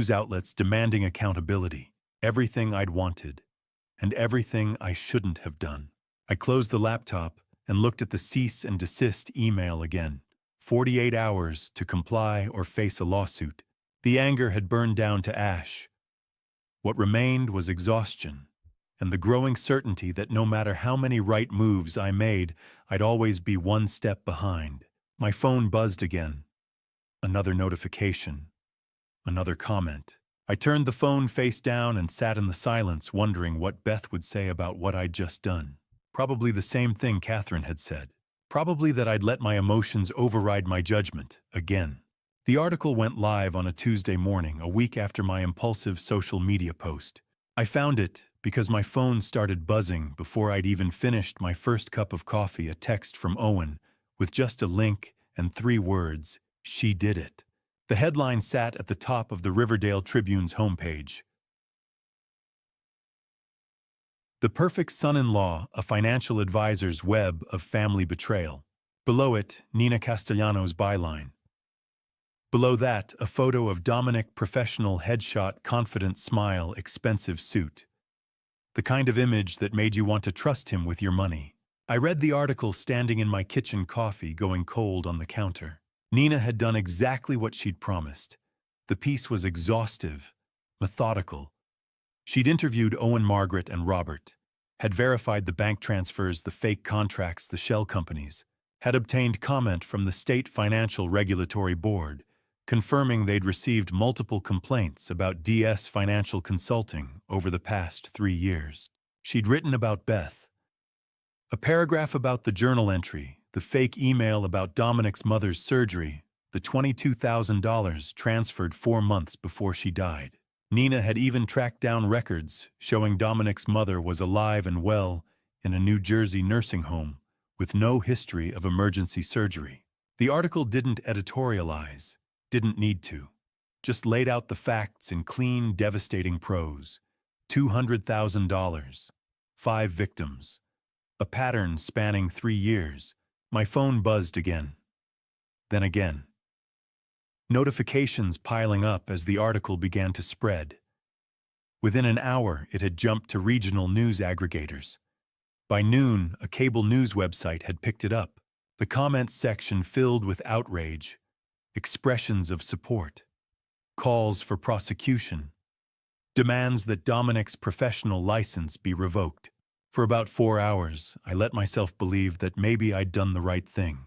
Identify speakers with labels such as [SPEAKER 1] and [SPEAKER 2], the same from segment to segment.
[SPEAKER 1] news outlets demanding accountability, everything I'd wanted, and everything I shouldn't have done. I closed the laptop and looked at the cease and desist email again. 48 hours to comply or face a lawsuit. The anger had burned down to ash. What remained was exhaustion, and the growing certainty that no matter how many right moves I made, I'd always be one step behind. My phone buzzed again. Another notification. Another comment. I turned the phone face down and sat in the silence, wondering what Beth would say about what I'd just done. Probably the same thing Catherine had said. Probably that I'd let my emotions override my judgment, again. The article went live on a Tuesday morning, a week after my impulsive social media post. I found it because my phone started buzzing before I'd even finished my first cup of coffee, a text from Owen, with just a link and 3 words, "She did it." The headline sat at the top of the Riverdale Tribune's homepage. The perfect son-in-law, a financial advisor's web of family betrayal. Below it, Nina Castellano's byline. Below that, a photo of Dominic, professional headshot, confident smile, expensive suit. The kind of image that made you want to trust him with your money. I read the article standing in my kitchen, coffee going cold on the counter. Nina had done exactly what she'd promised. The piece was exhaustive, methodical. She'd interviewed Owen, Margaret, and Robert, had verified the bank transfers, the fake contracts, the shell companies, had obtained comment from the State Financial Regulatory Board, confirming they'd received multiple complaints about DS Financial Consulting over the past 3 years. She'd written about Beth. A paragraph about the journal entry, the fake email about Dominic's mother's surgery, the $22,000 transferred 4 months before she died. Nina had even tracked down records showing Dominic's mother was alive and well in a New Jersey nursing home with no history of emergency surgery. The article didn't editorialize, didn't need to, just laid out the facts in clean, devastating prose. $200,000, 5 victims, a pattern spanning 3 years. My phone buzzed again. Then again. Notifications piling up as the article began to spread. Within an hour, it had jumped to regional news aggregators. By noon, a cable news website had picked it up. The comments section filled with outrage, expressions of support, calls for prosecution, demands that Dominic's professional license be revoked. For about 4 hours, I let myself believe that maybe I'd done the right thing,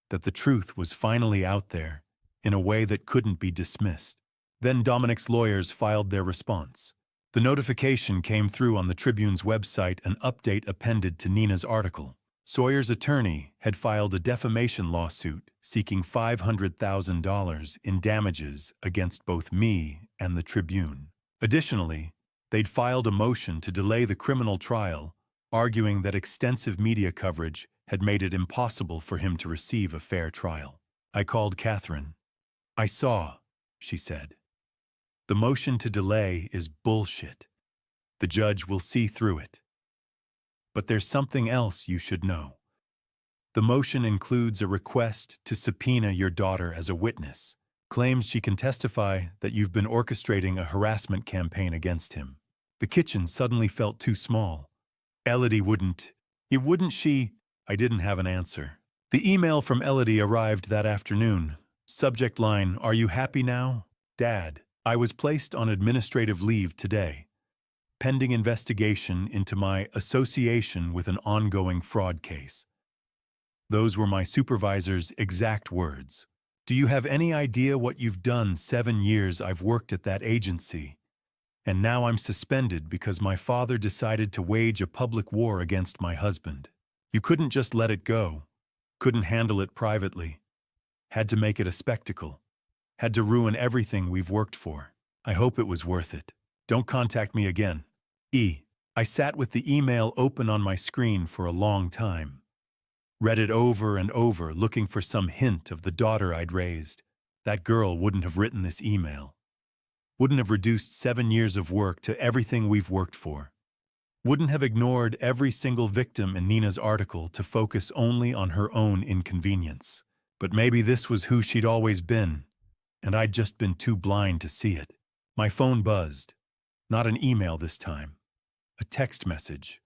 [SPEAKER 1] that the truth was finally out there, in a way that couldn't be dismissed. Then Dominic's lawyers filed their response. The notification came through on the Tribune's website, an update appended to Nina's article. Sawyer's attorney had filed a defamation lawsuit seeking $500,000 in damages against both me and the Tribune. Additionally, they'd filed a motion to delay the criminal trial, arguing that extensive media coverage had made it impossible for him to receive a fair trial. I called Catherine. "I saw," she said. "The motion to delay is bullshit. The judge will see through it. But there's something else you should know. The motion includes a request to subpoena your daughter as a witness, claims she can testify that you've been orchestrating a harassment campaign against him." The kitchen suddenly felt too small. Elodie wouldn't she? I didn't have an answer. The email from Elodie arrived that afternoon. Subject line, "Are you happy now? Dad, I was placed on administrative leave today, pending investigation into my association with an ongoing fraud case." Those were my supervisor's exact words. "Do you have any idea what you've done? 7 years I've worked at that agency, and now I'm suspended because my father decided to wage a public war against my husband. You couldn't just let it go, couldn't handle it privately. Had to make it a spectacle. Had to ruin everything we've worked for. I hope it was worth it. Don't contact me again. E." I sat with the email open on my screen for a long time. Read it over and over, looking for some hint of the daughter I'd raised. That girl wouldn't have written this email. Wouldn't have reduced 7 years of work to everything we've worked for. Wouldn't have ignored every single victim in Nina's article to focus only on her own inconvenience. But maybe this was who she'd always been, and I'd just been too blind to see it. My phone buzzed. Not an email this time. A text message.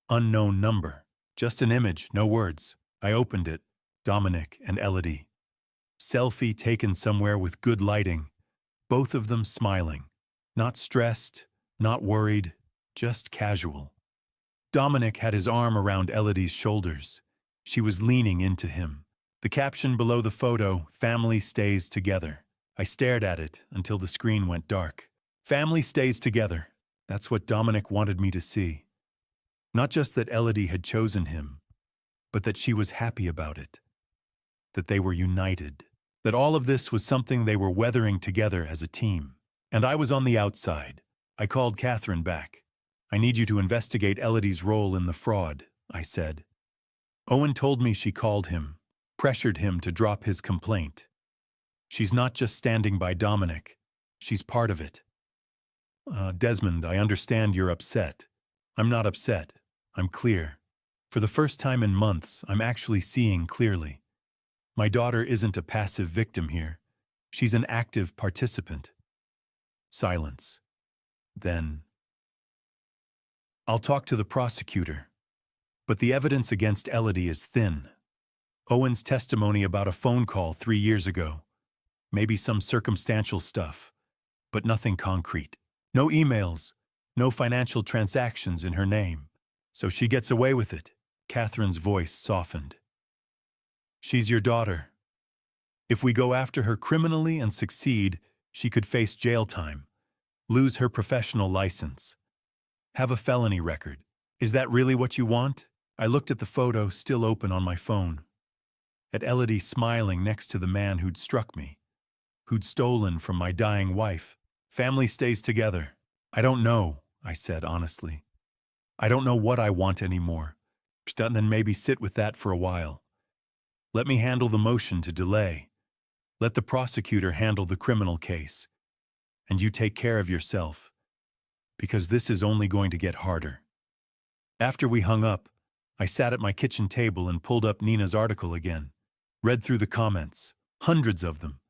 [SPEAKER 1] Unknown number. Just an image, no words. I opened it. Dominic and Elodie. Selfie taken somewhere with good lighting. Both of them smiling. Not stressed, not worried, just casual. Dominic had his arm around Elodie's shoulders. She was leaning into him. The caption below the photo, "Family stays together." I stared at it until the screen went dark. Family stays together. That's what Dominic wanted me to see. Not just that Elodie had chosen him, but that she was happy about it. That they were united. That all of this was something they were weathering together as a team. And I was on the outside. I called Catherine back. "I need you to investigate Elodie's role in the fraud," I said. Owen told me she called him, pressured him to drop his complaint. She's not just standing by Dominic. She's part of it. Desmond, I understand you're upset. I'm not upset. I'm clear. For the first time in months, I'm actually seeing clearly. My daughter isn't a passive victim here. She's an active participant. Silence. Then, "I'll talk to the prosecutor. But the evidence against Elodie is thin. Owen's testimony about a phone call 3 years ago. Maybe some circumstantial stuff, but nothing concrete. No emails, no financial transactions in her name. So she gets away with it." Catherine's voice softened. "She's your daughter. If we go after her criminally and succeed, she could face jail time, lose her professional license, have a felony record. Is that really what you want?" I looked at the photo still open on my phone. At Elodie smiling next to the man who'd struck me, who'd stolen from my dying wife. "Family stays together." "I don't know," I said honestly. "I don't know what I want anymore. Then maybe sit with that for a while. Let me handle the motion to delay. Let the prosecutor handle the criminal case. And you take care of yourself. Because this is only going to get harder." After we hung up, I sat at my kitchen table and pulled up Nina's article again. Read through the comments. Hundreds of them.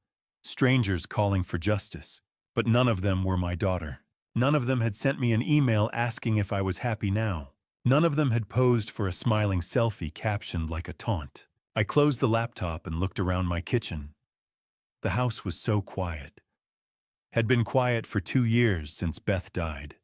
[SPEAKER 1] Strangers calling for justice. But none of them were my daughter. None of them had sent me an email asking if I was happy now. None of them had posed for a smiling selfie captioned like a taunt. I closed the laptop and looked around my kitchen. The house was so quiet. Had been quiet for 2 years since Beth died.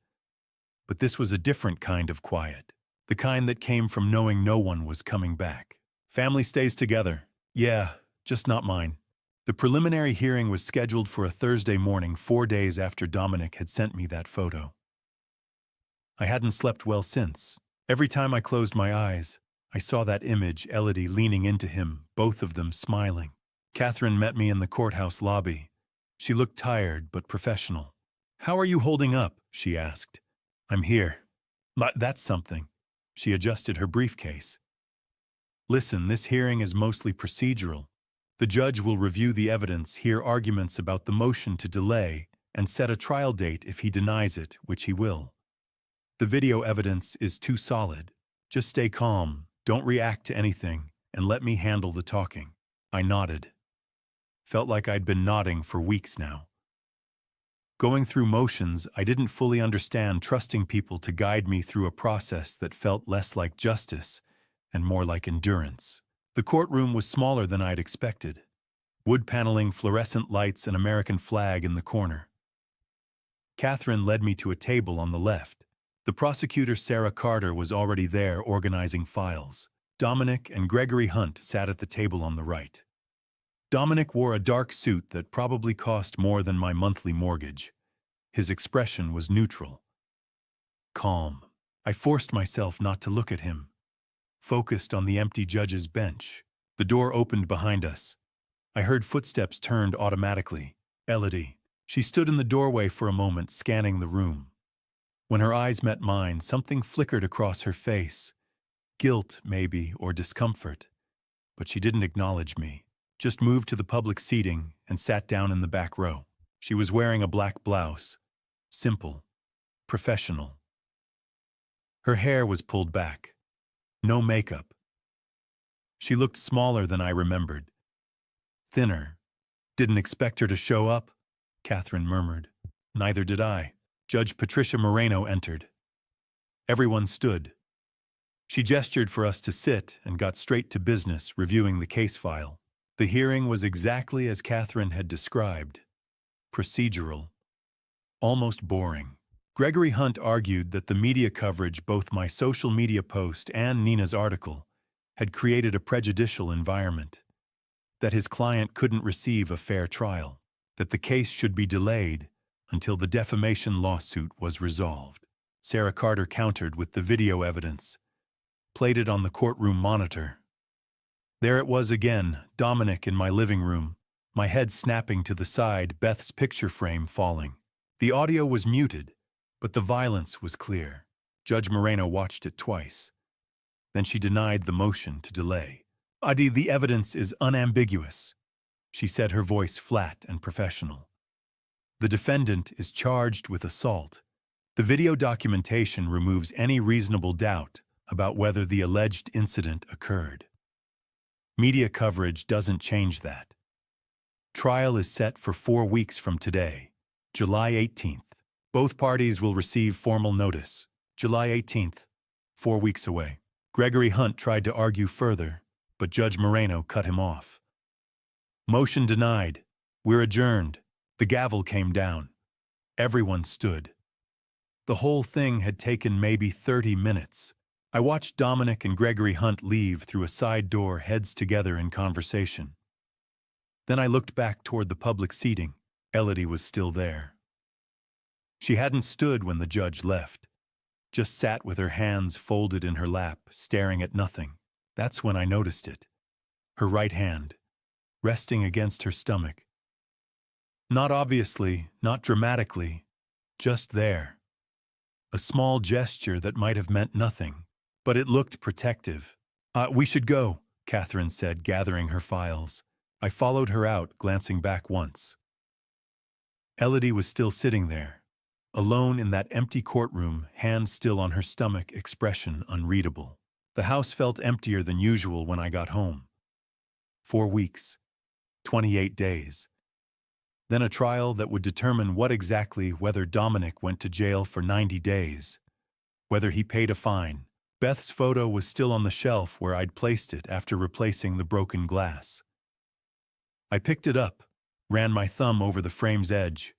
[SPEAKER 1] But this was a different kind of quiet. The kind that came from knowing no one was coming back. "Family stays together." "Yeah, just not mine." The preliminary hearing was scheduled for a Thursday morning 4 days after Dominic had sent me that photo. I hadn't slept well since. Every time I closed my eyes, I saw that image, Elodie leaning into him, both of them smiling. Catherine met me in the courthouse lobby. She looked tired but professional. "How are you holding up?" she asked. "I'm here." "That's something." She adjusted her briefcase. "Listen, this hearing is mostly procedural. The judge will review the evidence, hear arguments about the motion to delay, and set a trial date if he denies it, which he will. The video evidence is too solid. Just stay calm, don't react to anything, and let me handle the talking." I nodded. Felt like I'd been nodding for weeks now. Going through motions I didn't fully understand, trusting people to guide me through a process that felt less like justice and more like endurance. The courtroom was smaller than I'd expected. Wood paneling, fluorescent lights, an American flag in the corner. Catherine led me to a table on the left. The prosecutor, Sarah Carter, was already there organizing files. Dominic and Gregory Hunt sat at the table on the right. Dominic wore a dark suit that probably cost more than my monthly mortgage. His expression was neutral. Calm. I forced myself not to look at him. Focused on the empty judge's bench. The door opened behind us. I heard footsteps turned automatically. Elodie. She stood in the doorway for a moment, scanning the room. When her eyes met mine, something flickered across her face. Guilt, maybe, or discomfort. But she didn't acknowledge me. Just moved to the public seating and sat down in the back row. She was wearing a black blouse. Simple. Professional. Her hair was pulled back. No makeup. She looked smaller than I remembered. Thinner. "Didn't expect her to show up," Catherine murmured. Neither did I. Judge Patricia Moreno entered. Everyone stood. She gestured for us to sit and got straight to business, reviewing the case file. The hearing was exactly as Catherine had described. Procedural. Almost boring. Gregory Hunt argued that the media coverage, both my social media post and Nina's article, had created a prejudicial environment, that his client couldn't receive a fair trial, that the case should be delayed until the defamation lawsuit was resolved. Sarah Carter countered with the video evidence, played it on the courtroom monitor. There it was again, Dominic in my living room, my head snapping to the side, Beth's picture frame falling. The audio was muted, but the violence was clear. Judge Moreno watched it twice. Then she denied the motion to delay. "Adi, the evidence is unambiguous," she said, her voice flat and professional. "The defendant is charged with assault. The video documentation removes any reasonable doubt about whether the alleged incident occurred. Media coverage doesn't change that. Trial is set for 4 weeks from today, July 18th. Both parties will receive formal notice. July 18th, 4 weeks away." Gregory Hunt tried to argue further, but Judge Moreno cut him off. "Motion denied. We're adjourned." The gavel came down. Everyone stood. The whole thing had taken maybe 30 minutes. I watched Dominic and Gregory Hunt leave through a side door, heads together in conversation. Then I looked back toward the public seating. Elodie was still there. She hadn't stood when the judge left, just sat with her hands folded in her lap, staring at nothing. That's when I noticed it. Her right hand, resting against her stomach. Not obviously, not dramatically, just there. A small gesture that might have meant nothing, but it looked protective. We should go," Catherine said, gathering her files. I followed her out, glancing back once. Elodie was still sitting there, alone in that empty courtroom, hand still on her stomach, expression unreadable. The house felt emptier than usual when I got home. 4 weeks, 28 days. Then a trial that would determine what exactly, whether Dominic went to jail for 90 days, whether he paid a fine. Beth's photo was still on the shelf where I'd placed it after replacing the broken glass. I picked it up, ran my thumb over the frame's edge.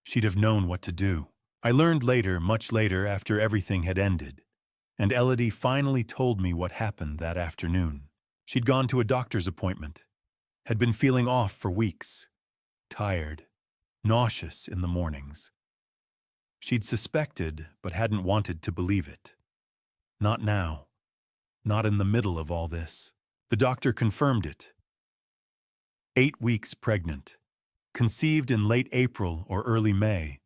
[SPEAKER 1] She'd have known what to do. I learned later, much later, after everything had ended, and Elodie finally told me what happened that afternoon. She'd gone to a doctor's appointment, had been feeling off for weeks, tired, nauseous in the mornings. She'd suspected, but hadn't wanted to believe it. Not now. Not in the middle of all this. The doctor confirmed it. 8 weeks pregnant. Conceived in late April or early May,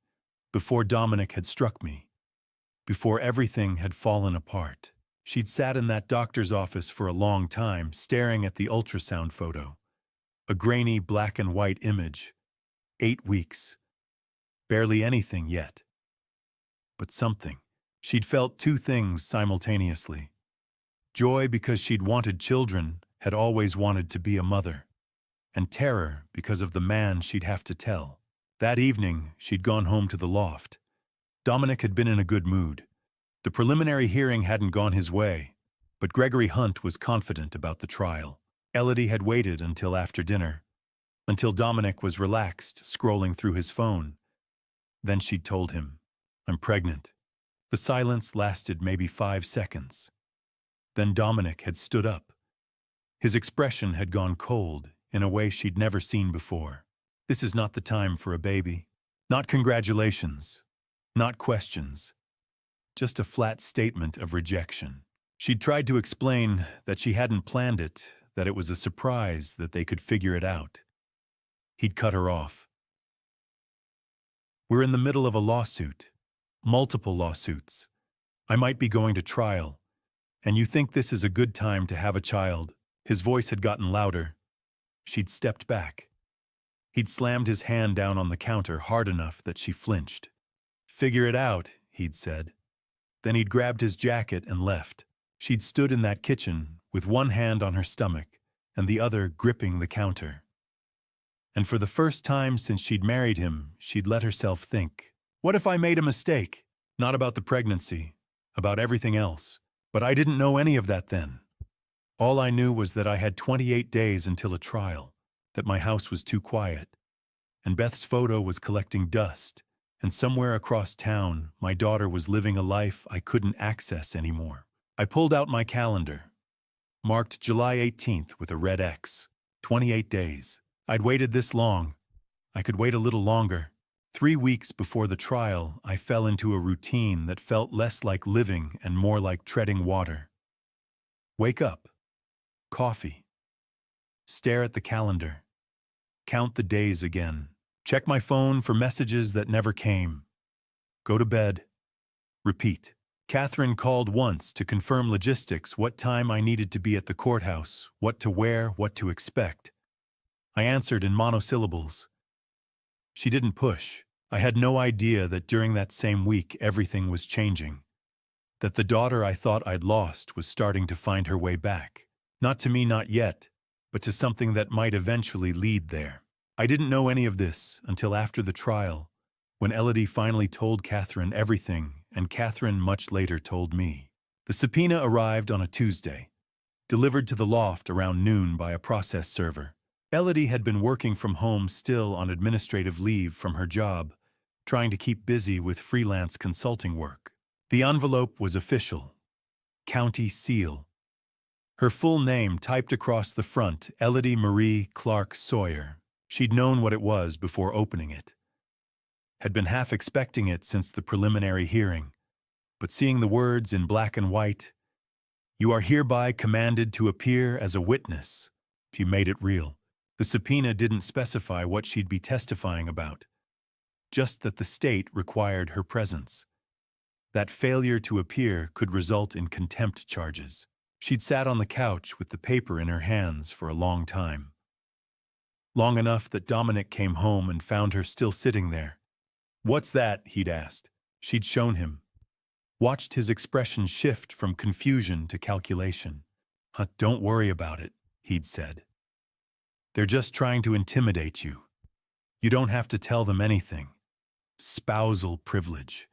[SPEAKER 1] before Dominic had struck me, before everything had fallen apart. She'd sat in that doctor's office for a long time, staring at the ultrasound photo. A grainy black and white image. 8 weeks. Barely anything yet. But something. She'd felt 2 things simultaneously. Joy because she'd wanted children, had always wanted to be a mother. And terror because of the man she'd have to tell. That evening, she'd gone home to the loft. Dominic had been in a good mood. The preliminary hearing hadn't gone his way, but Gregory Hunt was confident about the trial. Elodie had waited until after dinner, until Dominic was relaxed, scrolling through his phone. Then she'd told him, "I'm pregnant." The silence lasted maybe 5 seconds. Then Dominic had stood up. His expression had gone cold in a way she'd never seen before. This is not the time for a baby. Not congratulations. Not questions. Just a flat statement of rejection. She'd tried to explain that she hadn't planned it, that it was a surprise, that they could figure it out. He'd cut her off. "We're in the middle of a lawsuit. Multiple lawsuits. I might be going to trial. And you think this is a good time to have a child?" His voice had gotten louder. She'd stepped back. He'd slammed his hand down on the counter hard enough that she flinched. "Figure it out," he'd said. Then he'd grabbed his jacket and left. She'd stood in that kitchen with one hand on her stomach and the other gripping the counter. And for the first time since she'd married him, she'd let herself think, what if I made a mistake? Not about the pregnancy, about everything else. But I didn't know any of that then. All I knew was that I had 28 days until a trial, that my house was too quiet, and Beth's photo was collecting dust, and somewhere across town, my daughter was living a life I couldn't access anymore. I pulled out my calendar, marked July 18th with a red X. 28 days. I'd waited this long. I could wait a little longer. 3 weeks before the trial, I fell into a routine that felt less like living and more like treading water. Wake up. Coffee. Stare at the calendar. Count the days again. Check my phone for messages that never came. Go to bed. Repeat. Catherine called once to confirm logistics, what time I needed to be at the courthouse, what to wear, what to expect. I answered in monosyllables. She didn't push. I had no idea that during that same week everything was changing. That the daughter I thought I'd lost was starting to find her way back. Not to me, not yet, but to something that might eventually lead there. I didn't know any of this until after the trial, when Elodie finally told Catherine everything, and Catherine much later told me. The subpoena arrived on a Tuesday, delivered to the loft around noon by a process server. Elodie had been working from home, still on administrative leave from her job, trying to keep busy with freelance consulting work. The envelope was official. County SIL. Her full name typed across the front, Elodie Marie Clark Sawyer. She'd known what it was before opening it. Had been half expecting it since the preliminary hearing, but seeing the words in black and white, "You are hereby commanded to appear as a witness," she made it real. The subpoena didn't specify what she'd be testifying about, just that the state required her presence. That failure to appear could result in contempt charges. She'd sat on the couch with the paper in her hands for a long time. Long enough that Dominic came home and found her still sitting there. "What's that?" he'd asked. She'd shown him. Watched his expression shift from confusion to calculation. "Don't worry about it," he'd said. "They're just trying to intimidate you. You don't have to tell them anything. Spousal privilege."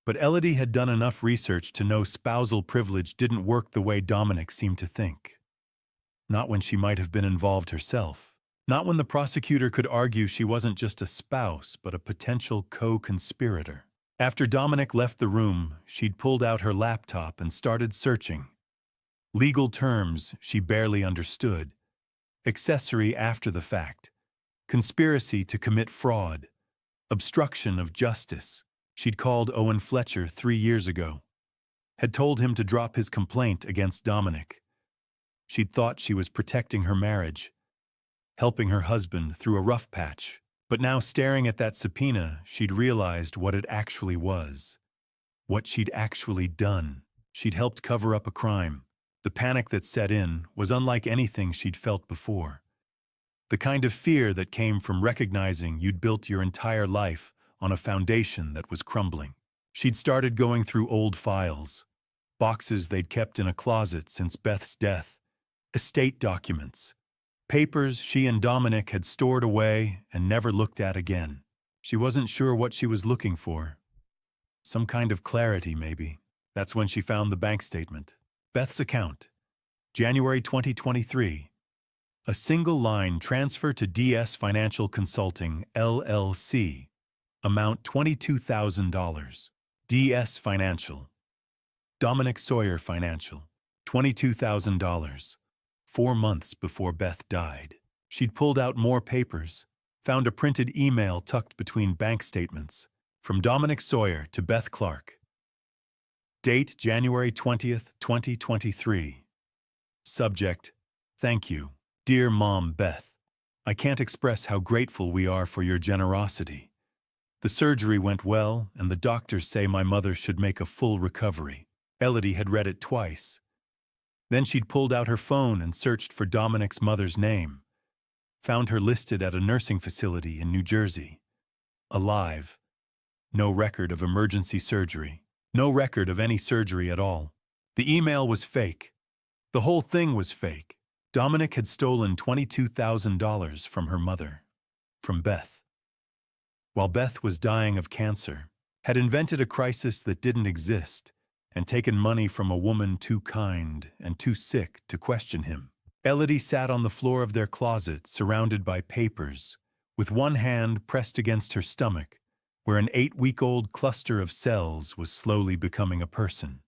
[SPEAKER 1] But Elodie had done enough research to know spousal privilege didn't work the way Dominic seemed to think. Not when she might have been involved herself. Not when the prosecutor could argue she wasn't just a spouse, but a potential co-conspirator. After Dominic left the room, she'd pulled out her laptop and started searching. Legal terms she barely understood. Accessory after the fact. Conspiracy to commit fraud. Obstruction of justice. She'd called Owen Fletcher 3 years ago. Had told him to drop his complaint against Dominic. She'd thought she was protecting her marriage, helping her husband through a rough patch. But now, staring at that subpoena, she'd realized what it actually was. What she'd actually done. She'd helped cover up a crime. The panic that set in was unlike anything she'd felt before. The kind of fear that came from recognizing you'd built your entire life on a foundation that was crumbling. She'd started going through old files, boxes they'd kept in a closet since Beth's death, estate documents, papers she and Dominic had stored away and never looked at again. She wasn't sure what she was looking for. Some kind of clarity, maybe. That's when she found the bank statement. Beth's account, January 2023. A single line transfer to DS Financial Consulting, LLC. Amount $22,000. DS Financial. Dominic Sawyer Financial. $22,000. 4 months before Beth died. She'd pulled out more papers, found a printed email tucked between bank statements, from Dominic Sawyer to Beth Clark. Date January 20th, 2023. Subject, "Thank you, dear Mom Beth. I can't express how grateful we are for your generosity. The surgery went well, and the doctors say my mother should make a full recovery." Elodie had read it twice. Then she'd pulled out her phone and searched for Dominic's mother's name. Found her listed at a nursing facility in New Jersey. Alive. No record of emergency surgery. No record of any surgery at all. The email was fake. The whole thing was fake. Dominic had stolen $22,000 from her mother. from Beth. While Beth was dying of cancer, had invented a crisis that didn't exist, and taken money from a woman too kind and too sick to question him. Elodie sat on the floor of their closet, surrounded by papers, with one hand pressed against her stomach, where an 8-week-old cluster of cells was slowly becoming a person.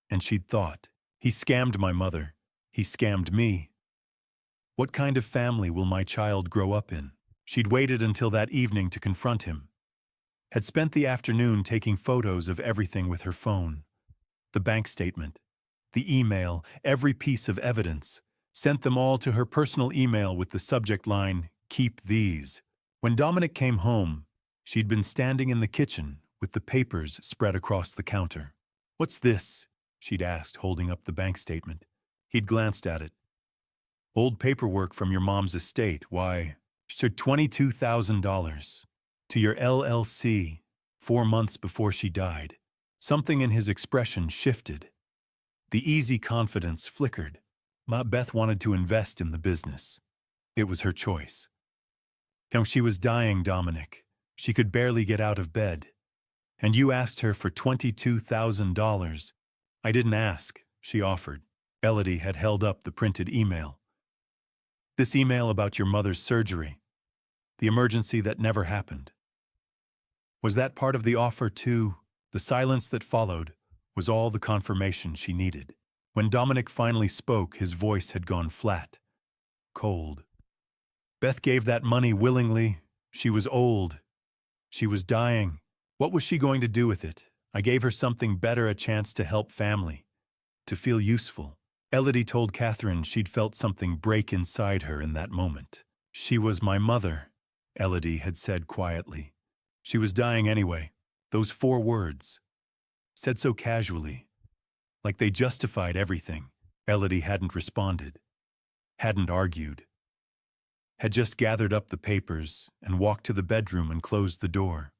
[SPEAKER 1] And she'd thought, he scammed my mother, he scammed me. What kind of family will my child grow up in? She'd waited until that evening to confront him. Had spent the afternoon taking photos of everything with her phone. The bank statement, the email, every piece of evidence. Sent them all to her personal email with the subject line, "Keep these." When Dominic came home, she'd been standing in the kitchen with the papers spread across the counter. "What's this?" she'd asked, holding up the bank statement. He'd glanced at it. "Old paperwork from your mom's estate. Why, she took $22,000 to your LLC 4 months before she died." Something in his expression shifted. The easy confidence flickered. Beth wanted to invest in the business. It was her choice. She was dying, Dominic. She could barely get out of bed. And you asked her for $22,000. "I didn't ask," she offered. Elodie had held up the printed email. "This email about your mother's surgery. The emergency that never happened." Was that part of the offer too? The silence that followed was all the confirmation she needed. When Dominic finally spoke, his voice had gone flat, cold. "Beth gave that money willingly. She was old. She was dying. What was she going to do with it? I gave her something better, a chance to help family, to feel useful." Elodie told Catherine she'd felt something break inside her in that moment. "She was my mother," Elodie had said quietly. She was dying anyway. Those 4 words, said so casually, like they justified everything. Elodie hadn't responded, hadn't argued, had just gathered up the papers and walked to the bedroom and closed the door.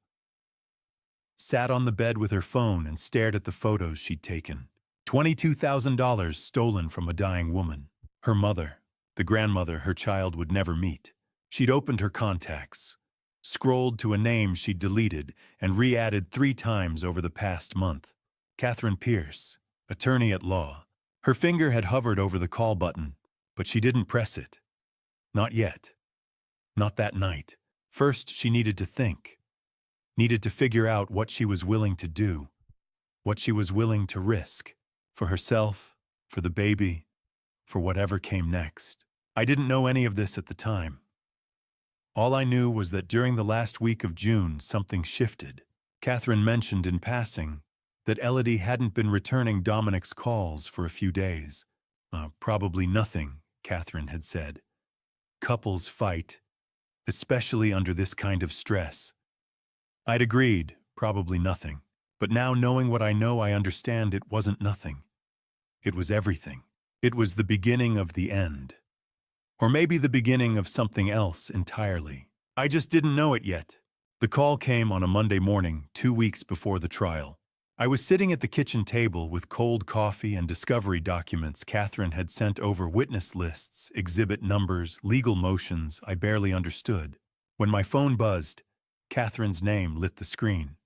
[SPEAKER 1] Sat on the bed with her phone and stared at the photos she'd taken. $22,000 stolen from a dying woman. Her mother, the grandmother her child would never meet. She'd opened her contacts, scrolled to a name she'd deleted, and re-added 3 times over the past month. Catherine Pierce, attorney at law. Her finger had hovered over the call button, but she didn't press it. Not yet. Not that night. First, she needed to think. Needed to figure out what she was willing to do, what she was willing to risk, for herself, for the baby, for whatever came next. I didn't know any of this at the time. All I knew was that during the last week of June, something shifted. Catherine mentioned in passing that Elodie hadn't been returning Dominic's calls for a few days. Probably nothing, Catherine had said. Couples fight, especially under this kind of stress. I'd agreed, probably nothing. But now, knowing what I know, I understand it wasn't nothing. It was everything. It was the beginning of the end. Or maybe the beginning of something else entirely. I just didn't know it yet. The call came on a Monday morning, 2 weeks before the trial. I was sitting at the kitchen table with cold coffee and discovery documents Catherine had sent over, witness lists, exhibit numbers, legal motions I barely understood. When my phone buzzed, Catherine's name lit the screen.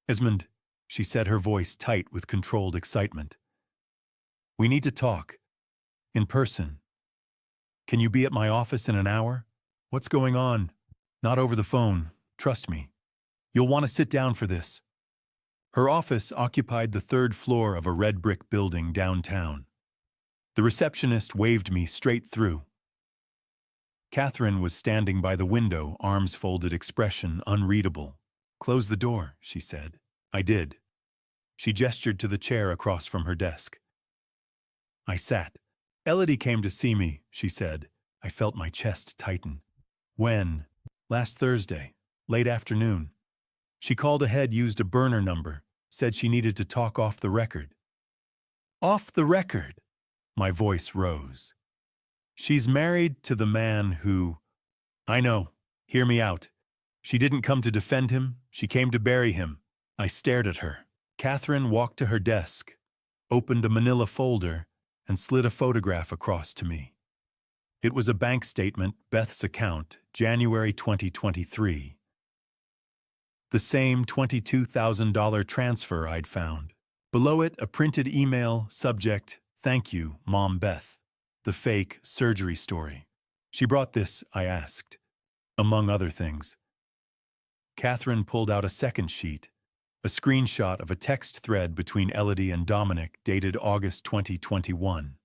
[SPEAKER 1] "Esmond," she said, her voice tight with controlled excitement. "We need to talk. In person. Can you be at my office in an hour? What's going on? Not over the phone. Trust me. You'll want to sit down for this." Her office occupied the 3rd floor of a red brick building downtown. The receptionist waved me straight through. Catherine was standing by the window, arms folded, expression unreadable. "Close the door," she said. I did. She gestured to the chair across from her desk. I sat. "Elodie came to see me," she said. I felt my chest tighten. "When?" "Last Thursday, late afternoon. She called ahead, used a burner number, said she needed to talk off the record." "Off the record?" My voice rose. "She's married to the man who—" "I know. Hear me out. She didn't come to defend him. She came to bury him." I stared at her. Catherine walked to her desk, opened a manila folder, and slid a photograph across to me. It was a bank statement, Beth's account, January 2023. The same $22,000 transfer I'd found. Below it, a printed email, subject, "Thank you, Mom Beth." The fake surgery story. "She brought this," I asked. "Among other things." Catherine pulled out a second sheet, a screenshot of a text thread between Elodie and Dominic dated August 2021.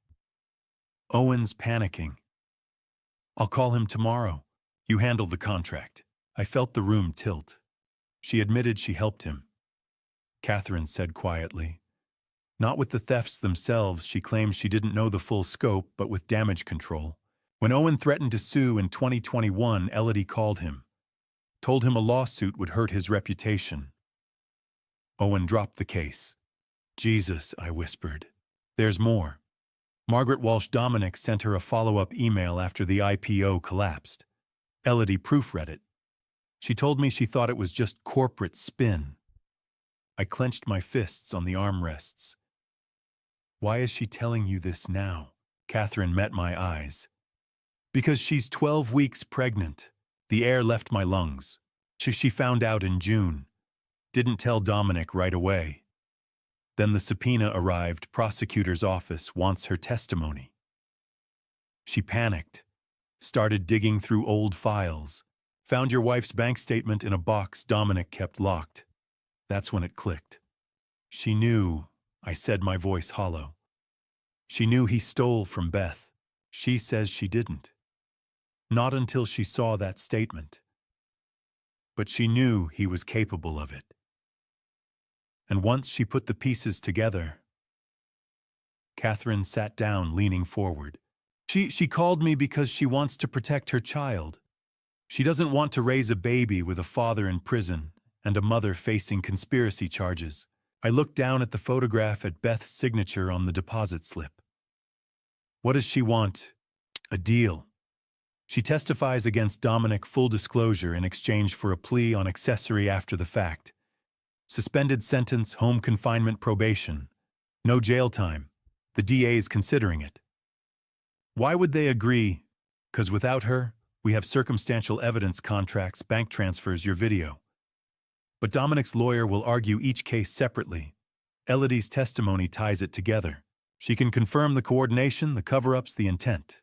[SPEAKER 1] "Owen's panicking. I'll call him tomorrow. You handle the contract." I felt the room tilt. She admitted she helped him. Catherine said quietly. Not with the thefts themselves, she claims she didn't know the full scope, but with damage control. When Owen threatened to sue in 2021, Elodie called him. Told him a lawsuit would hurt his reputation. Owen dropped the case. "Jesus," I whispered. "There's more." Margaret Walsh Dominic sent her a follow-up email after the IPO collapsed. Elodie proofread it. She told me she thought it was just corporate spin. I clenched my fists on the armrests. "Why is she telling you this now?" Catherine met my eyes. "Because she's 12 weeks pregnant. The air left my lungs. She found out in June. Didn't tell Dominic right away. Then the subpoena arrived. Prosecutor's office wants her testimony. She panicked. Started digging through old files. Found your wife's bank statement in a box Dominic kept locked. That's when it clicked. She knew," I said, my voice hollow. "She knew he stole from Beth. She says she didn't. Not until she saw that statement. But she knew he was capable of it. And once she put the pieces together..." Catherine sat down, leaning forward. She called me because she wants to protect her child. She doesn't want to raise a baby with a father in prison and a mother facing conspiracy charges." I looked down at the photograph at Beth's signature on the deposit slip. "What does she want?" "A deal. She testifies against Dominic, full disclosure, in exchange for a plea on accessory after the fact. Suspended sentence, home confinement, probation. No jail time. The DA's considering it." "Why would they agree?" "'Cause without her, we have circumstantial evidence, contracts, bank transfers, your video. But Dominic's lawyer will argue each case separately. Elodie's testimony ties it together. She can confirm the coordination, the cover-ups, the intent.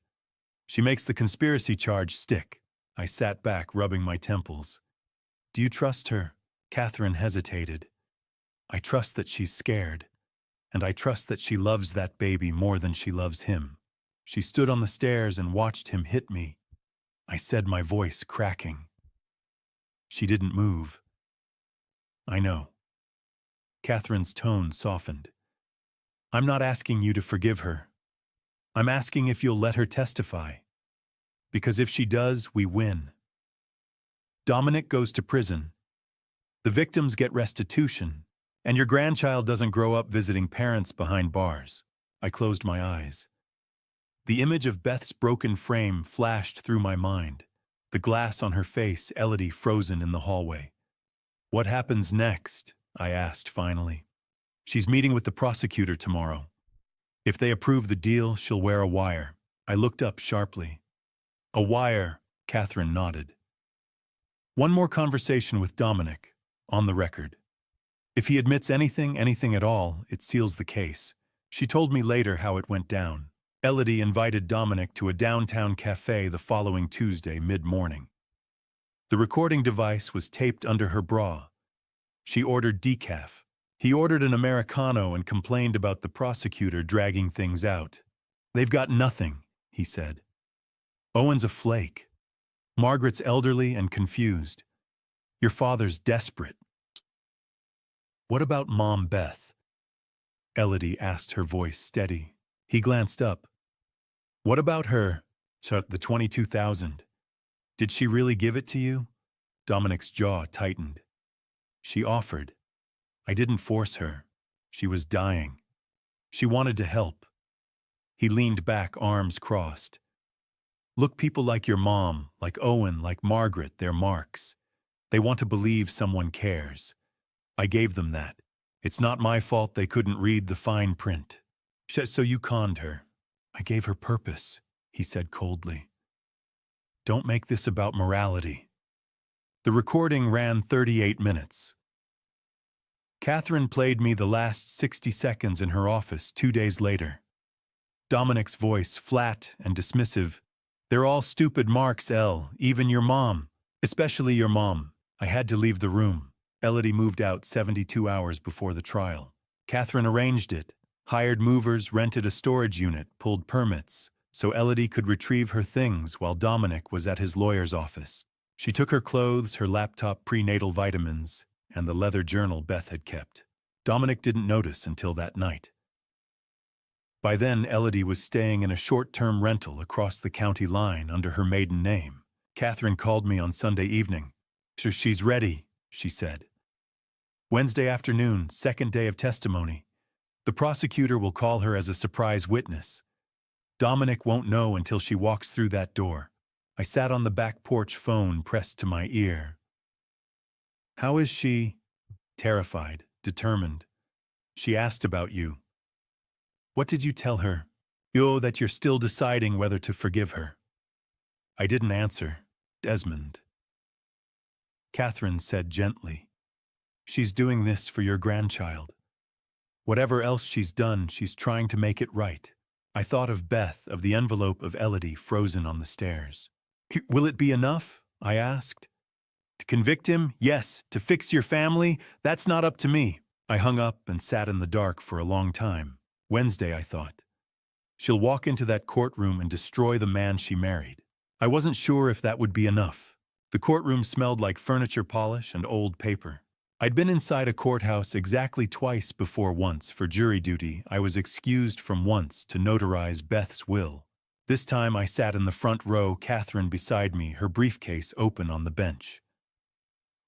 [SPEAKER 1] She makes the conspiracy charge stick." I sat back, rubbing my temples. "Do you trust her?" Catherine hesitated. "I trust that she's scared. And I trust that she loves that baby more than she loves him." She stood on the stairs and watched him hit me. I said, my voice cracking. She didn't move. "I know." Catherine's tone softened. "I'm not asking you to forgive her. I'm asking if you'll let her testify. Because if she does, we win. Dominic goes to prison. The victims get restitution. And your grandchild doesn't grow up visiting parents behind bars." I closed my eyes. The image of Beth's broken frame flashed through my mind. The glass on her face, Elodie frozen in the hallway. "What happens next?" I asked finally. "She's meeting with the prosecutor tomorrow. If they approve the deal, she'll wear a wire." I looked up sharply. "A wire," Catherine nodded. "One more conversation with Dominic, on the record. If he admits anything at all, it seals the case." She told me later how it went down. Elodie invited Dominic to a downtown cafe the following Tuesday mid-morning. The recording device was taped under her bra. She ordered decaf. He ordered an Americano and complained about the prosecutor dragging things out. "They've got nothing," he said. "Owen's a flake. Margaret's elderly and confused. Your father's desperate." "What about Mom Beth?" Elodie asked, her voice steady. He glanced up. "What about her? So the 22,000. Did she really give it to you?" Dominic's jaw tightened. "She offered. I didn't force her. She was dying. She wanted to help." He leaned back, arms crossed. "Look, people like your mom, like Owen, like Margaret, they're marks. They want to believe someone cares. I gave them that. It's not my fault they couldn't read the fine print. So you conned her." "I gave her purpose," he said coldly. Don't make this about morality. The recording ran 38 minutes. Catherine played me the last 60 seconds in her office 2 days later. Dominic's voice, flat and dismissive. They're all stupid marks, Elle, even your mom. Especially your mom. I had to leave the room. Elodie moved out 72 hours before the trial. Catherine arranged it, hired movers, rented a storage unit, pulled permits, so Elodie could retrieve her things while Dominic was at his lawyer's office. She took her clothes, her laptop, prenatal vitamins, and the leather journal Beth had kept. Dominic didn't notice until that night. By then, Elodie was staying in a short-term rental across the county line under her maiden name. Catherine called me on Sunday evening. She's ready, she said. Wednesday afternoon, second day of testimony. The prosecutor will call her as a surprise witness. Dominic won't know until she walks through that door. I sat on the back porch, phone pressed to my ear. How is she? Terrified, determined. She asked about you. What did you tell her? Oh, that you're still deciding whether to forgive her. I didn't answer. Desmond. Catherine said gently, she's doing this for your grandchild. Whatever else she's done, she's trying to make it right. I thought of Beth, of the envelope of Elodie frozen on the stairs. Will it be enough? I asked. To convict him? Yes. To fix your family? That's not up to me. I hung up and sat in the dark for a long time. Wednesday, I thought. She'll walk into that courtroom and destroy the man she married. I wasn't sure if that would be enough. The courtroom smelled like furniture polish and old paper. I'd been inside a courthouse exactly twice before. Once for jury duty, I was excused from once to notarize Beth's will. This time I sat in the front row, Catherine beside me, her briefcase open on the bench.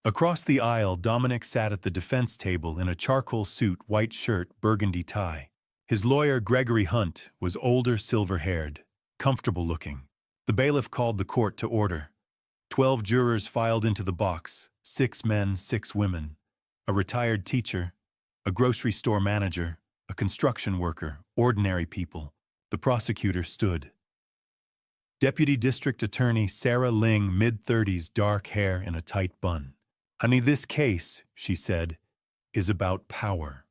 [SPEAKER 1] Across the aisle, Dominic sat at the defense table in a charcoal suit, white shirt, burgundy tie. His lawyer, Gregory Hunt, was older, silver-haired, comfortable-looking. The bailiff called the court to order. 12 jurors filed into the box, 6 men, 6 women, a retired teacher, a grocery store manager, a construction worker, ordinary people. The prosecutor stood. Deputy District Attorney Sarah Ling, mid-30s, dark hair in a tight bun. Honey, this case, she said, is about power.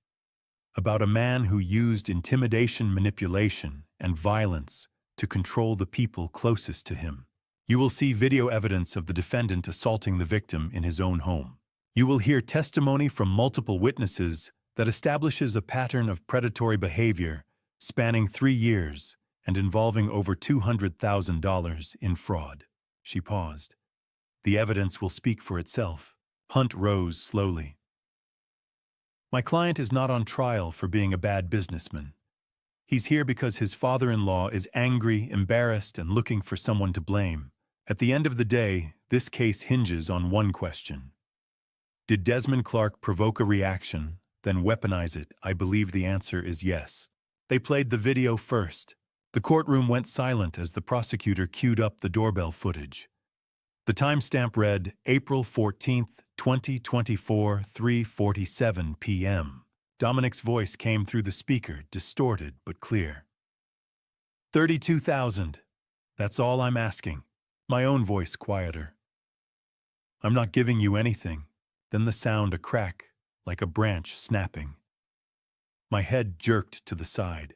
[SPEAKER 1] About a man who used intimidation, manipulation, and violence to control the people closest to him. You will see video evidence of the defendant assaulting the victim in his own home. You will hear testimony from multiple witnesses that establishes a pattern of predatory behavior spanning 3 years and involving over $200,000 in fraud. She paused. The evidence will speak for itself. Hunt rose slowly. My client is not on trial for being a bad businessman. He's here because his father-in-law is angry, embarrassed, and looking for someone to blame. At the end of the day, this case hinges on one question. Did Desmond Clark provoke a reaction, then weaponize it? I believe the answer is yes. They played the video first. The courtroom went silent as the prosecutor queued up the doorbell footage. The timestamp read April 14th, 2024, 3:47 p.m. Dominic's voice came through the speaker, distorted but clear. 32,000. That's all I'm asking. My own voice quieter. I'm not giving you anything. Then the sound, a crack, like a branch snapping. My head jerked to the side.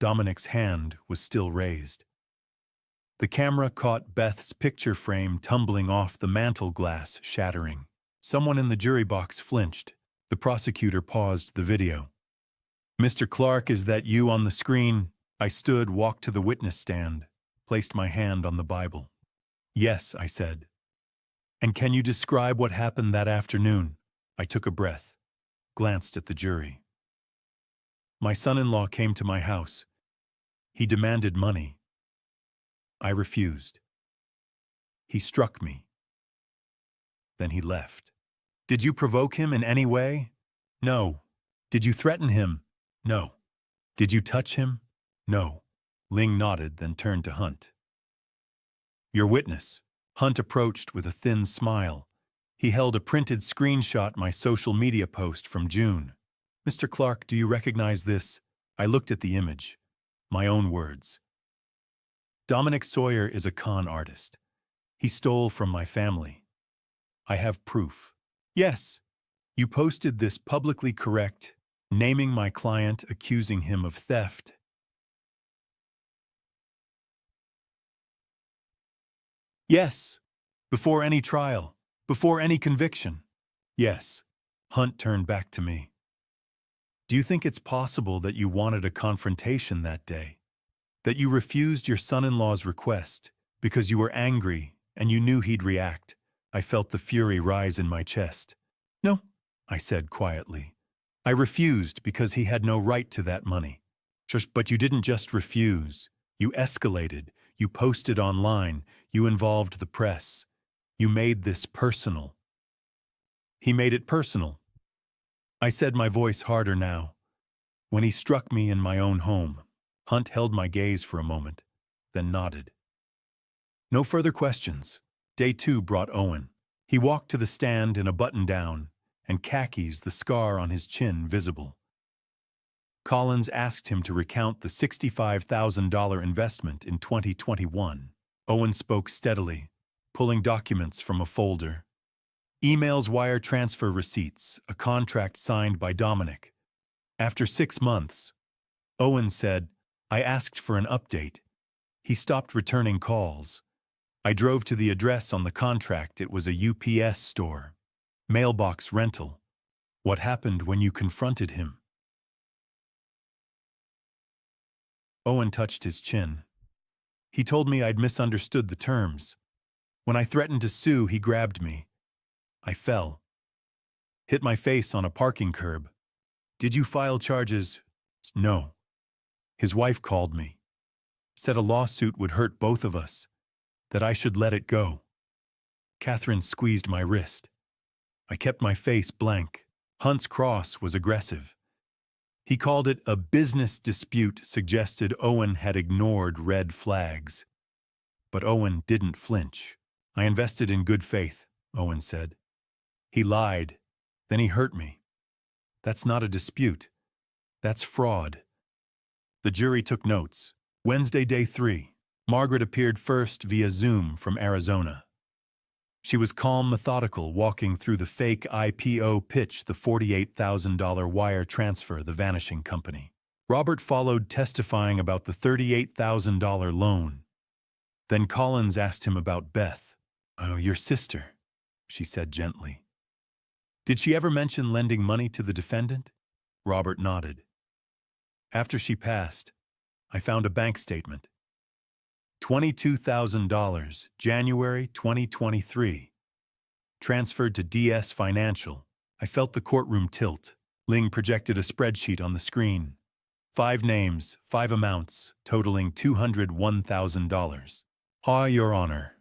[SPEAKER 1] Dominic's hand was still raised. The camera caught Beth's picture frame tumbling off the mantel glass, shattering. Someone in the jury box flinched. The prosecutor paused the video. Mr. Clark, is that you on the screen? I stood, walked to the witness stand, placed my hand on the Bible. Yes, I said. And can you describe what happened that afternoon? I took a breath, glanced at the jury. My son-in-law came to my house. He demanded money. I refused. He struck me. Then he left. Did you provoke him in any way? No. Did you threaten him? No. Did you touch him? No. Ling nodded, then turned to Hunt. Your witness. Hunt approached with a thin smile. He held a printed screenshot, my social media post from June. Mr. Clark, do you recognize this? I looked at the image. My own words. Dominic Sawyer is a con artist. He stole from my family. I have proof. Yes, you posted this publicly correct, naming my client, accusing him of theft. Yes, before any trial, before any conviction. Yes. Hunt turned back to me. Do you think it's possible that you wanted a confrontation that day? That you refused your son-in-law's request because you were angry and you knew he'd react? I felt the fury rise in my chest. No, I said quietly. I refused because he had no right to that money. But you didn't just refuse. You escalated. You posted online. You involved the press. You made this personal. He made it personal. I said, my voice harder now. When he struck me in my own home, Hunt held my gaze for a moment, then nodded. No further questions. Day 2 brought Owen. He walked to the stand in a button-down, and khakis, the scar on his chin visible. Collins asked him to recount the $65,000 investment in 2021. Owen spoke steadily, pulling documents from a folder. Emails, wire transfer receipts, a contract signed by Dominic. After 6 months, Owen said, I asked for an update. He stopped returning calls. I drove to the address on the contract. It was a UPS store. Mailbox rental. What happened when you confronted him? Owen touched his chin. He told me I'd misunderstood the terms. When I threatened to sue, he grabbed me. I fell. Hit my face on a parking curb. Did you file charges? No. His wife called me. Said a lawsuit would hurt both of us. That I should let it go. Catherine squeezed my wrist. I kept my face blank. Hunt's cross was aggressive. He called it a business dispute, suggested Owen had ignored red flags. But Owen didn't flinch. I invested in good faith, Owen said. He lied. Then he hurt me. That's not a dispute. That's fraud. The jury took notes. Wednesday, day 3. Margaret appeared first via Zoom from Arizona. She was calm, methodical, walking through the fake IPO pitch, the $48,000 wire transfer, the vanishing company. Robert followed, testifying about the $38,000 loan. Then Collins asked him about Beth. Oh, your sister, she said gently. Did she ever mention lending money to the defendant? Robert nodded. After she passed, I found a bank statement. $22,000, January 2023. Transferred to DS Financial. I felt the courtroom tilt. Ling projected a spreadsheet on the screen. 5 names, 5 amounts, totaling $201,000. Ah, Your Honor.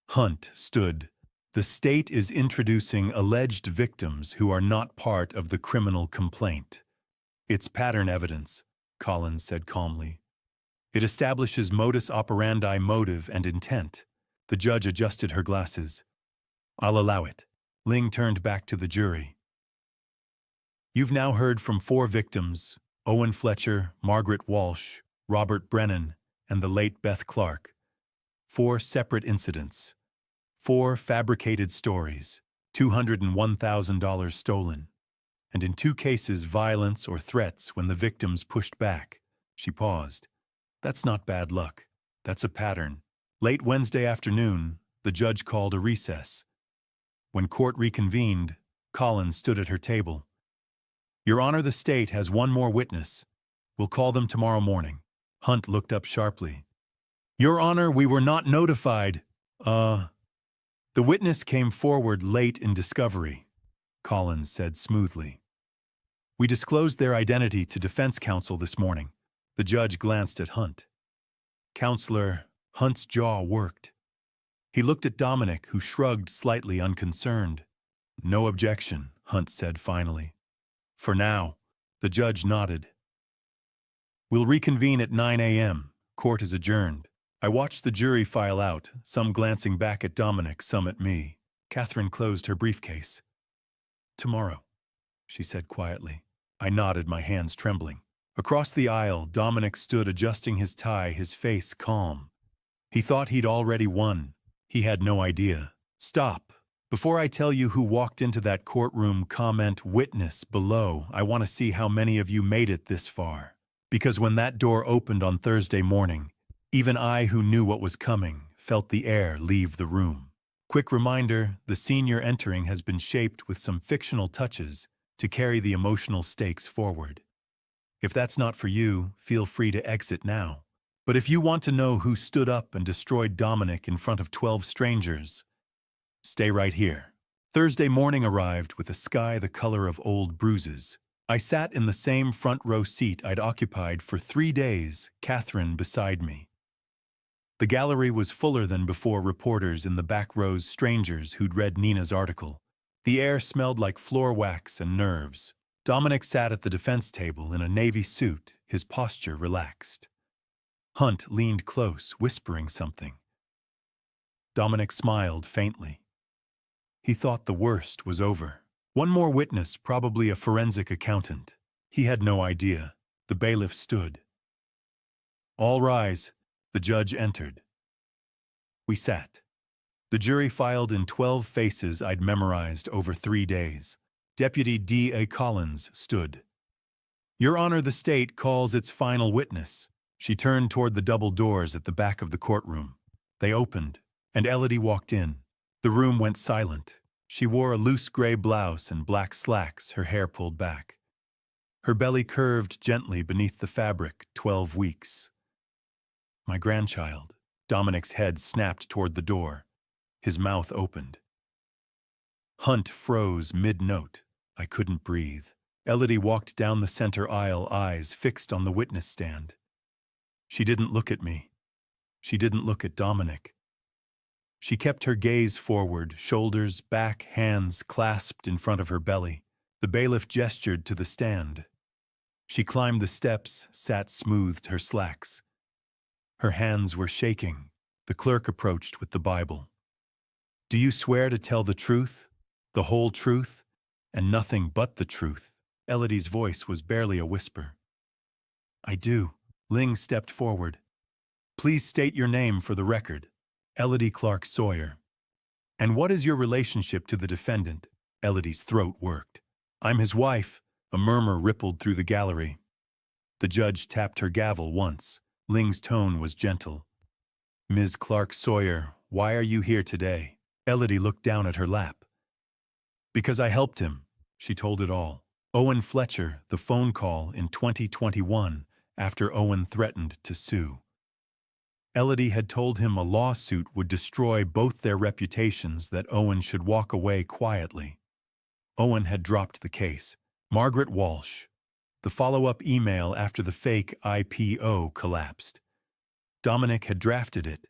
[SPEAKER 1] Hunt stood. The state is introducing alleged victims who are not part of the criminal complaint. It's pattern evidence, Collins said calmly. It establishes modus operandi, motive, and intent. The judge adjusted her glasses. I'll allow it. Ling turned back to the jury. You've now heard from 4 victims, Owen Fletcher, Margaret Walsh, Robert Brennan, and the late Beth Clark. 4 separate incidents. 4 fabricated stories, $201,000 stolen. And in 2 cases, violence or threats when the victims pushed back. She paused. That's not bad luck. That's a pattern. Late Wednesday afternoon, the judge called a recess. When court reconvened, Collins stood at her table. Your Honor, the state has 1 more witness. We'll call them tomorrow morning. Hunt looked up sharply. Your Honor, we were not notified. The witness came forward late in discovery, Collins said smoothly. We disclosed their identity to defense counsel this morning. The judge glanced at Hunt. Counselor, Hunt's jaw worked. He looked at Dominic, who shrugged, slightly unconcerned. No objection, Hunt said finally. For now, the judge nodded. We'll reconvene at 9 a.m. Court is adjourned. I watched the jury file out, some glancing back at Dominic, some at me. Catherine closed her briefcase. Tomorrow, she said quietly. I nodded, my hands trembling. Across the aisle, Dominic stood adjusting his tie, his face calm. He thought he'd already won. He had no idea. Stop. Before I tell you who walked into that courtroom, comment "witness" below. I want to see how many of you made it this far. Because when that door opened on Thursday morning, even I, who knew what was coming, felt the air leave the room. Quick reminder, the scene you're entering has been shaped with some fictional touches to carry the emotional stakes forward. If that's not for you, feel free to exit now. But if you want to know who stood up and destroyed Dominic in front of 12 strangers, stay right here. Thursday morning arrived with a sky the color of old bruises. I sat in the same front row seat I'd occupied for 3 days, Catherine beside me. The gallery was fuller than before, reporters in the back rows, strangers who'd read Nina's article. The air smelled like floor wax and nerves. Dominic sat at the defense table in a navy suit, his posture relaxed. Hunt leaned close, whispering something. Dominic smiled faintly. He thought the worst was over. One more witness, probably a forensic accountant. He had no idea. The bailiff stood. All rise. The judge entered. We sat. The jury filed in 12 faces I'd memorized over 3 days. Deputy D.A. Collins stood. Your Honor, the state calls its final witness. She turned toward the double doors at the back of the courtroom. They opened, and Elodie walked in. The room went silent. She wore a loose gray blouse and black slacks, her hair pulled back. Her belly curved gently beneath the fabric, 12 weeks. My grandchild. Dominic's head snapped toward the door. His mouth opened. Hunt froze mid-note. I couldn't breathe. Elodie walked down the center aisle, eyes fixed on the witness stand. She didn't look at me. She didn't look at Dominic. She kept her gaze forward, shoulders back, hands clasped in front of her belly. The bailiff gestured to the stand. She climbed the steps, sat, smoothed her slacks. Her hands were shaking. The clerk approached with the Bible. Do you swear to tell the truth, the whole truth, and nothing but the truth? Elodie's voice was barely a whisper. I do. Ling stepped forward. Please state your name for the record. Elodie Clark Sawyer. And what is your relationship to the defendant? Elodie's throat worked. I'm his wife. A murmur rippled through the gallery. The judge tapped her gavel once. Ling's tone was gentle. Ms. Clark Sawyer, why are you here today? Elodie looked down at her lap. Because I helped him. She told it all. Owen Fletcher, the phone call in 2021 after Owen threatened to sue. Elodie had told him a lawsuit would destroy both their reputations, that Owen should walk away quietly. Owen had dropped the case. Margaret Walsh. The follow-up email after the fake IPO collapsed. Dominic had drafted it.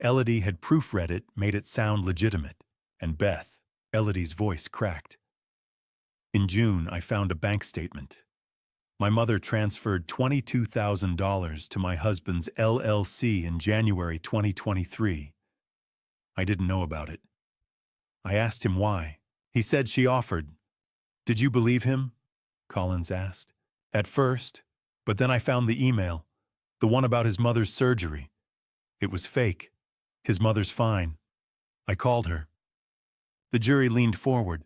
[SPEAKER 1] Elodie had proofread it, made it sound legitimate. And Beth, Elodie's voice cracked. In June, I found a bank statement. My mother transferred $22,000 to my husband's LLC in January 2023. I didn't know about it. I asked him why. He said she offered. Did you believe him? Collins asked. At first, but then I found the email, the one about his mother's surgery. It was fake. His mother's fine. I called her. The jury leaned forward.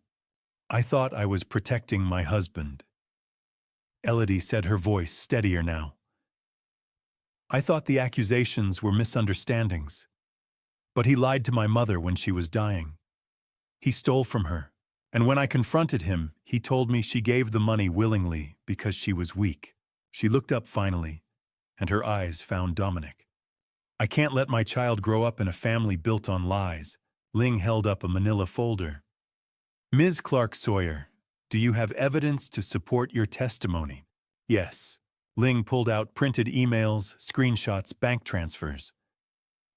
[SPEAKER 1] I thought I was protecting my husband. Elodie said, her voice steadier now. I thought the accusations were misunderstandings. But he lied to my mother when she was dying. He stole from her. And when I confronted him, he told me she gave the money willingly because she was weak. She looked up finally, and her eyes found Dominic. I can't let my child grow up in a family built on lies. Ling held up a manila folder. Ms. Clark Sawyer, do you have evidence to support your testimony? Yes. Ling pulled out printed emails, screenshots, bank transfers.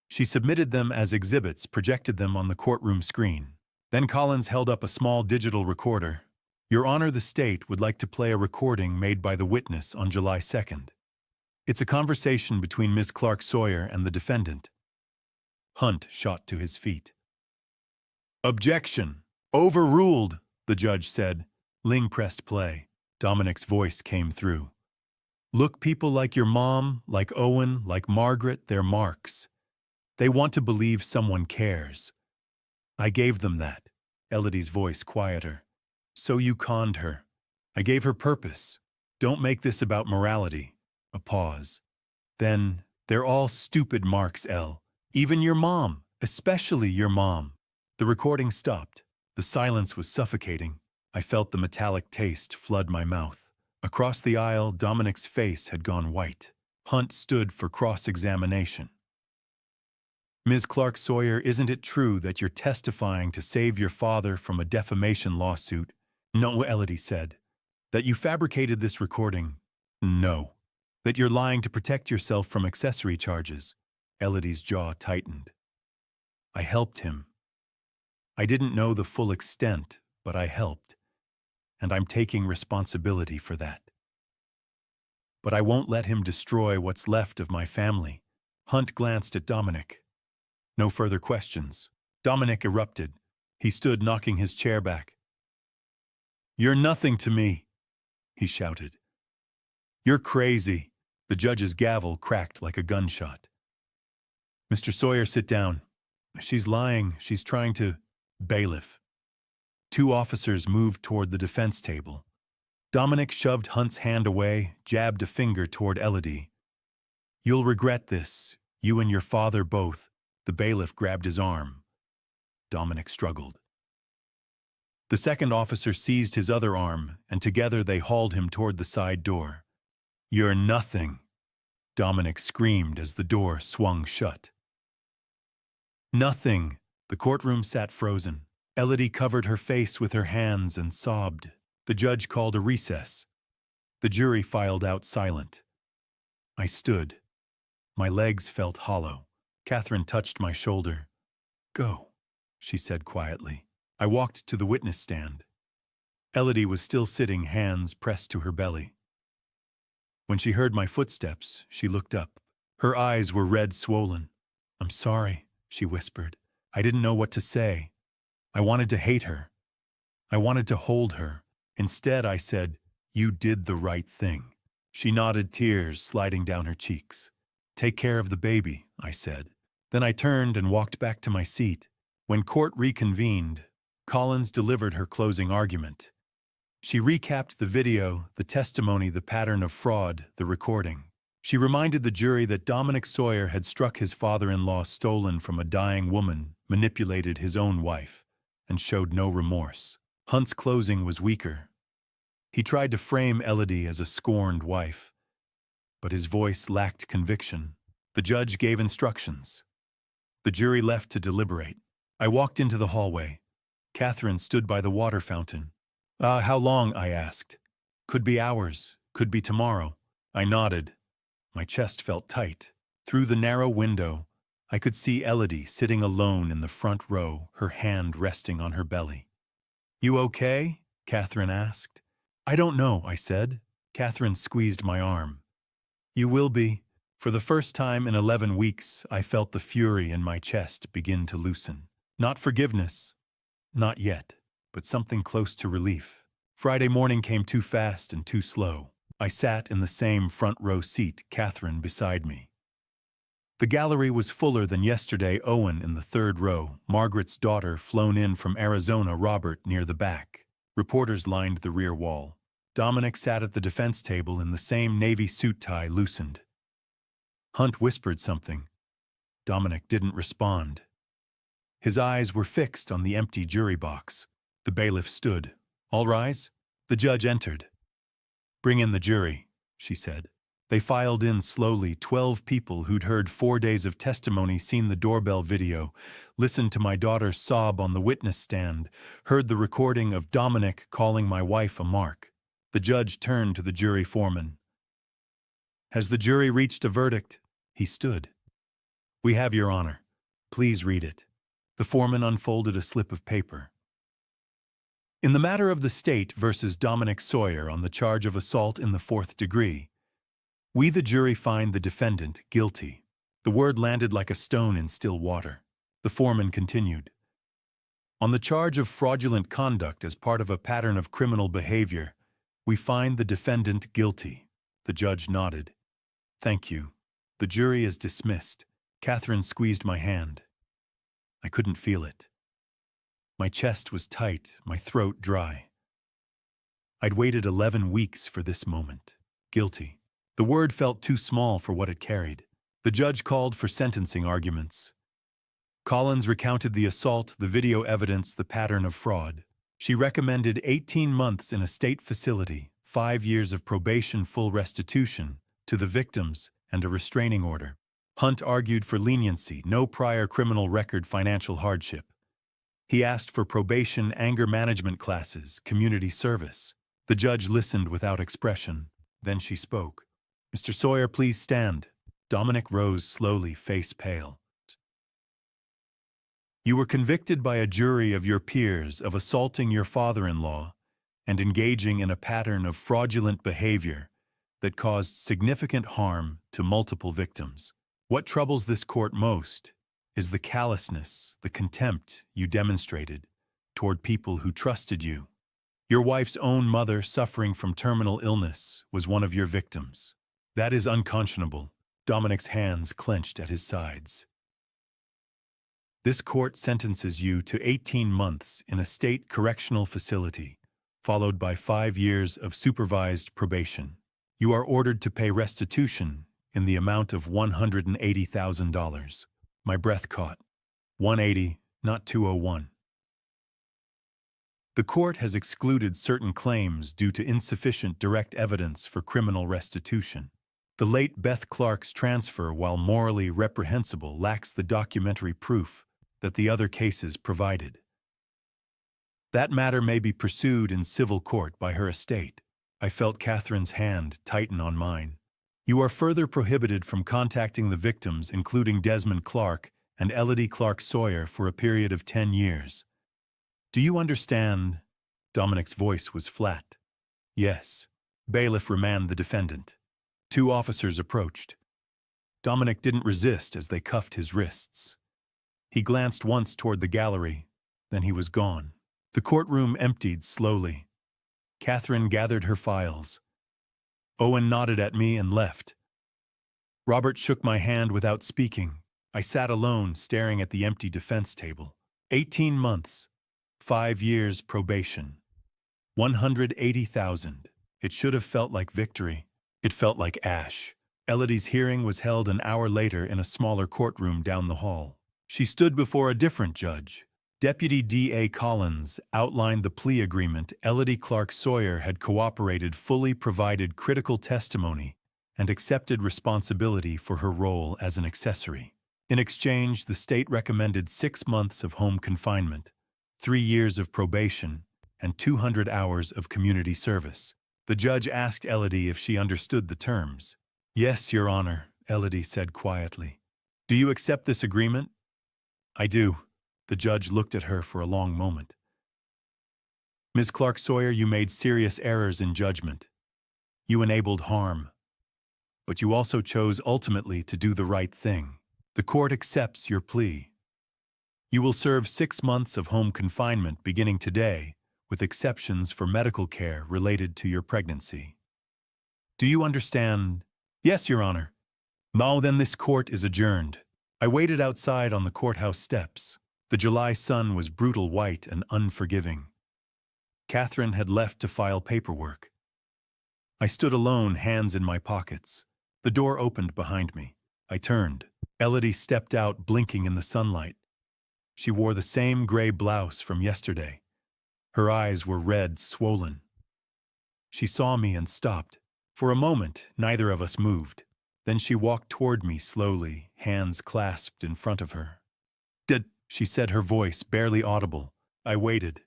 [SPEAKER 1] She submitted them as exhibits, projected them on the courtroom screen. Then Collins held up a small digital recorder. Your Honor, the state would like to play a recording made by the witness on July 2nd. It's a conversation between Ms. Clark Sawyer and the defendant. Hunt shot to his feet. Objection! Overruled, the judge said. Ling pressed play. Dominic's voice came through. Look, people like your mom, like Owen, like Margaret, they're marks. They want to believe someone cares. I gave them that. Elodie's voice quieter. So you conned her. I gave her purpose. Don't make this about morality. A pause. Then, they're all stupid marks, El. Even your mom. Especially your mom. The recording stopped. The silence was suffocating. I felt the metallic taste flood my mouth. Across the aisle, Dominic's face had gone white. Hunt stood for cross-examination. Ms. Clark Sawyer, isn't it true that you're testifying to save your father from a defamation lawsuit? No, Elodie said. That you fabricated this recording? No. That you're lying to protect yourself from accessory charges? Elodie's jaw tightened. I helped him. I didn't know the full extent, but I helped. And I'm taking responsibility for that. But I won't let him destroy what's left of my family. Hunt glanced at Dominic. No further questions. Dominic erupted. He stood knocking his chair back. You're nothing to me, he shouted. You're crazy. The judge's gavel cracked like a gunshot. Mr. Sawyer, sit down. She's lying. She's trying to... Bailiff. Two officers moved toward the defense table. Dominic shoved Hunt's hand away, jabbed a finger toward Elodie. You'll regret this. You and your father both. The bailiff grabbed his arm. Dominic struggled. The second officer seized his other arm, and together they hauled him toward the side door. You're nothing, Dominic screamed as the door swung shut. Nothing. The courtroom sat frozen. Elodie covered her face with her hands and sobbed. The judge called a recess. The jury filed out silent. I stood. My legs felt hollow. Catherine touched my shoulder. Go, she said quietly. I walked to the witness stand. Elodie was still sitting, hands pressed to her belly. When she heard my footsteps, she looked up. Her eyes were red, swollen. I'm sorry, she whispered. I didn't know what to say. I wanted to hate her. I wanted to hold her. Instead, I said, you did the right thing. She nodded, tears sliding down her cheeks. Take care of the baby, I said. Then I turned and walked back to my seat. When court reconvened, Collins delivered her closing argument. She recapped the video, the testimony, the pattern of fraud, the recording. She reminded the jury that Dominic Sawyer had struck his father-in-law, stolen from a dying woman, manipulated his own wife, and showed no remorse. Hunt's closing was weaker. He tried to frame Elodie as a scorned wife, but his voice lacked conviction. The judge gave instructions. The jury left to deliberate. I walked into the hallway. Catherine stood by the water fountain. How long? I asked. Could be hours, could be tomorrow. I nodded. My chest felt tight. Through the narrow window, I could see Elodie sitting alone in the front row, her hand resting on her belly. You okay? Catherine asked. I don't know, I said. Catherine squeezed my arm. You will be. For the first time in 11 weeks, I felt the fury in my chest begin to loosen. Not forgiveness. Not yet, but something close to relief. Friday morning came too fast and too slow. I sat in the same front row seat, Catherine beside me. The gallery was fuller than yesterday. Owen in the third row, Margaret's daughter flown in from Arizona, Robert near the back. Reporters lined the rear wall. Dominic sat at the defense table in the same navy suit, tie loosened. Hunt whispered something. Dominic didn't respond. His eyes were fixed on the empty jury box. The bailiff stood. All rise. The judge entered. Bring in the jury, she said. They filed in slowly, 12 people who'd heard 4 days of testimony, seen the doorbell video, listened to my daughter sob on the witness stand, heard the recording of Dominic calling my wife a mark. The judge turned to the jury foreman. Has the jury reached a verdict? He stood. We have, Your Honor. Please read it. The foreman unfolded a slip of paper. In the matter of the state versus Dominic Sawyer on the charge of assault in the 4th degree, we, the jury, find the defendant guilty. The word landed like a stone in still water. The foreman continued. On the charge of fraudulent conduct as part of a pattern of criminal behavior, we find the defendant guilty. The judge nodded. Thank you. The jury is dismissed. Catherine squeezed my hand. I couldn't feel it. My chest was tight, my throat dry. I'd waited 11 weeks for this moment. Guilty. The word felt too small for what it carried. The judge called for sentencing arguments. Collins recounted the assault, the video evidence, the pattern of fraud. She recommended 18 months in a state facility, 5 years of probation, full restitution to the victims, and a restraining order. Hunt argued for leniency, no prior criminal record, financial hardship. He asked for probation, anger management classes, community service. The judge listened without expression. Then she spoke. "Mr. Sawyer, please stand." Dominic rose slowly, face pale. "You were convicted by a jury of your peers of assaulting your father-in-law and engaging in a pattern of fraudulent behavior that caused significant harm to multiple victims. What troubles this court most is the callousness, the contempt you demonstrated toward people who trusted you. Your wife's own mother, suffering from terminal illness, was one of your victims. That is unconscionable." Dominic's hands clenched at his sides. "This court sentences you to 18 months in a state correctional facility, followed by 5 years of supervised probation. You are ordered to pay restitution in the amount of $180,000. My breath caught. 180, not 201. "The court has excluded certain claims due to insufficient direct evidence for criminal restitution. The late Beth Clark's transfer, while morally reprehensible, lacks the documentary proof that the other cases provided. That matter may be pursued in civil court by her estate." I felt Catherine's hand tighten on mine. "You are further prohibited from contacting the victims, including Desmond Clark and Elodie Clark Sawyer, for a period of 10 years. Do you understand?" Dominic's voice was flat. "Yes." Bailiff remanded the defendant. 2 officers approached. Dominic didn't resist as they cuffed his wrists. He glanced once toward the gallery, then he was gone. The courtroom emptied slowly. Catherine gathered her files. Owen nodded at me and left. Robert shook my hand without speaking. I sat alone, staring at the empty defense table. 18 months, 5 years probation, 180,000. It should have felt like victory. It felt like ash. Elodie's hearing was held an hour later in a smaller courtroom down the hall. She stood before a different judge. Deputy D.A. Collins outlined the plea agreement. Elodie Clark Sawyer had cooperated fully, provided critical testimony, and accepted responsibility for her role as an accessory. In exchange, the state recommended 6 months of home confinement, 3 years of probation, and 200 hours of community service. The judge asked Elodie if she understood the terms. "Yes, Your Honor," Elodie said quietly. "Do you accept this agreement?" "I do." The judge looked at her for a long moment. "Ms. Clark Sawyer, you made serious errors in judgment. You enabled harm. But you also chose ultimately to do the right thing. The court accepts your plea. You will serve 6 months of home confinement beginning today, with exceptions for medical care related to your pregnancy. Do you understand?" "Yes, Your Honor." "Now then, this court is adjourned." I waited outside on the courthouse steps. The July sun was brutal white and unforgiving. Catherine had left to file paperwork. I stood alone, hands in my pockets. The door opened behind me. I turned. Elodie stepped out, blinking in the sunlight. She wore the same gray blouse from yesterday. Her eyes were red, swollen. She saw me and stopped. For a moment, neither of us moved. Then she walked toward me slowly, hands clasped in front of her. "Did," she said, her voice barely audible. I waited.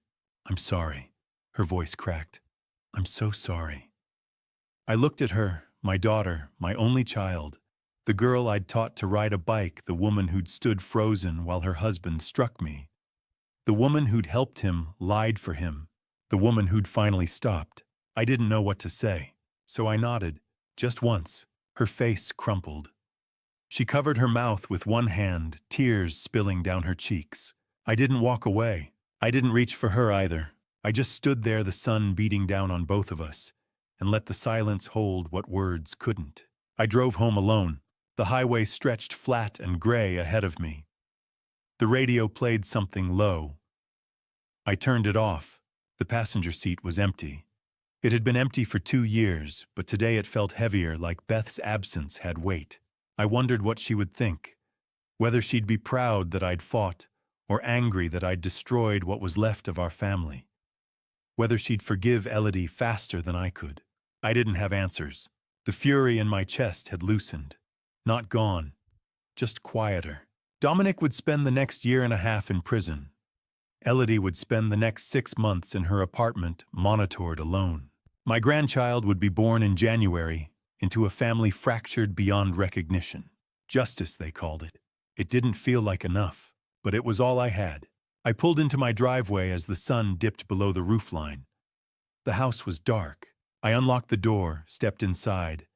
[SPEAKER 1] "I'm sorry." Her voice cracked. "I'm so sorry." I looked at her, my daughter, my only child, the girl I'd taught to ride a bike, the woman who'd stood frozen while her husband struck me, the woman who'd helped him, lied for him, the woman who'd finally stopped. I didn't know what to say, so I nodded, just once. Her face crumpled. She covered her mouth with one hand, tears spilling down her cheeks. I didn't walk away. I didn't reach for her either. I just stood there, the sun beating down on both of us, and let the silence hold what words couldn't. I drove home alone. The highway stretched flat and gray ahead of me. The radio played something low. I turned it off. The passenger seat was empty. It had been empty for 2 years, but today it felt heavier, like Beth's absence had weight. I wondered what she would think, whether she'd be proud that I'd fought, or angry that I'd destroyed what was left of our family. Whether she'd forgive Elodie faster than I could. I didn't have answers. The fury in my chest had loosened. Not gone, just quieter. Dominic would spend the next 1.5 years in prison. Elodie would spend the next 6 months in her apartment, monitored alone. My grandchild would be born in January, into a family fractured beyond recognition. Justice, they called it. It didn't feel like enough, but it was all I had. I pulled into my driveway as the sun dipped below the roofline. The house was dark. I unlocked the door, stepped inside,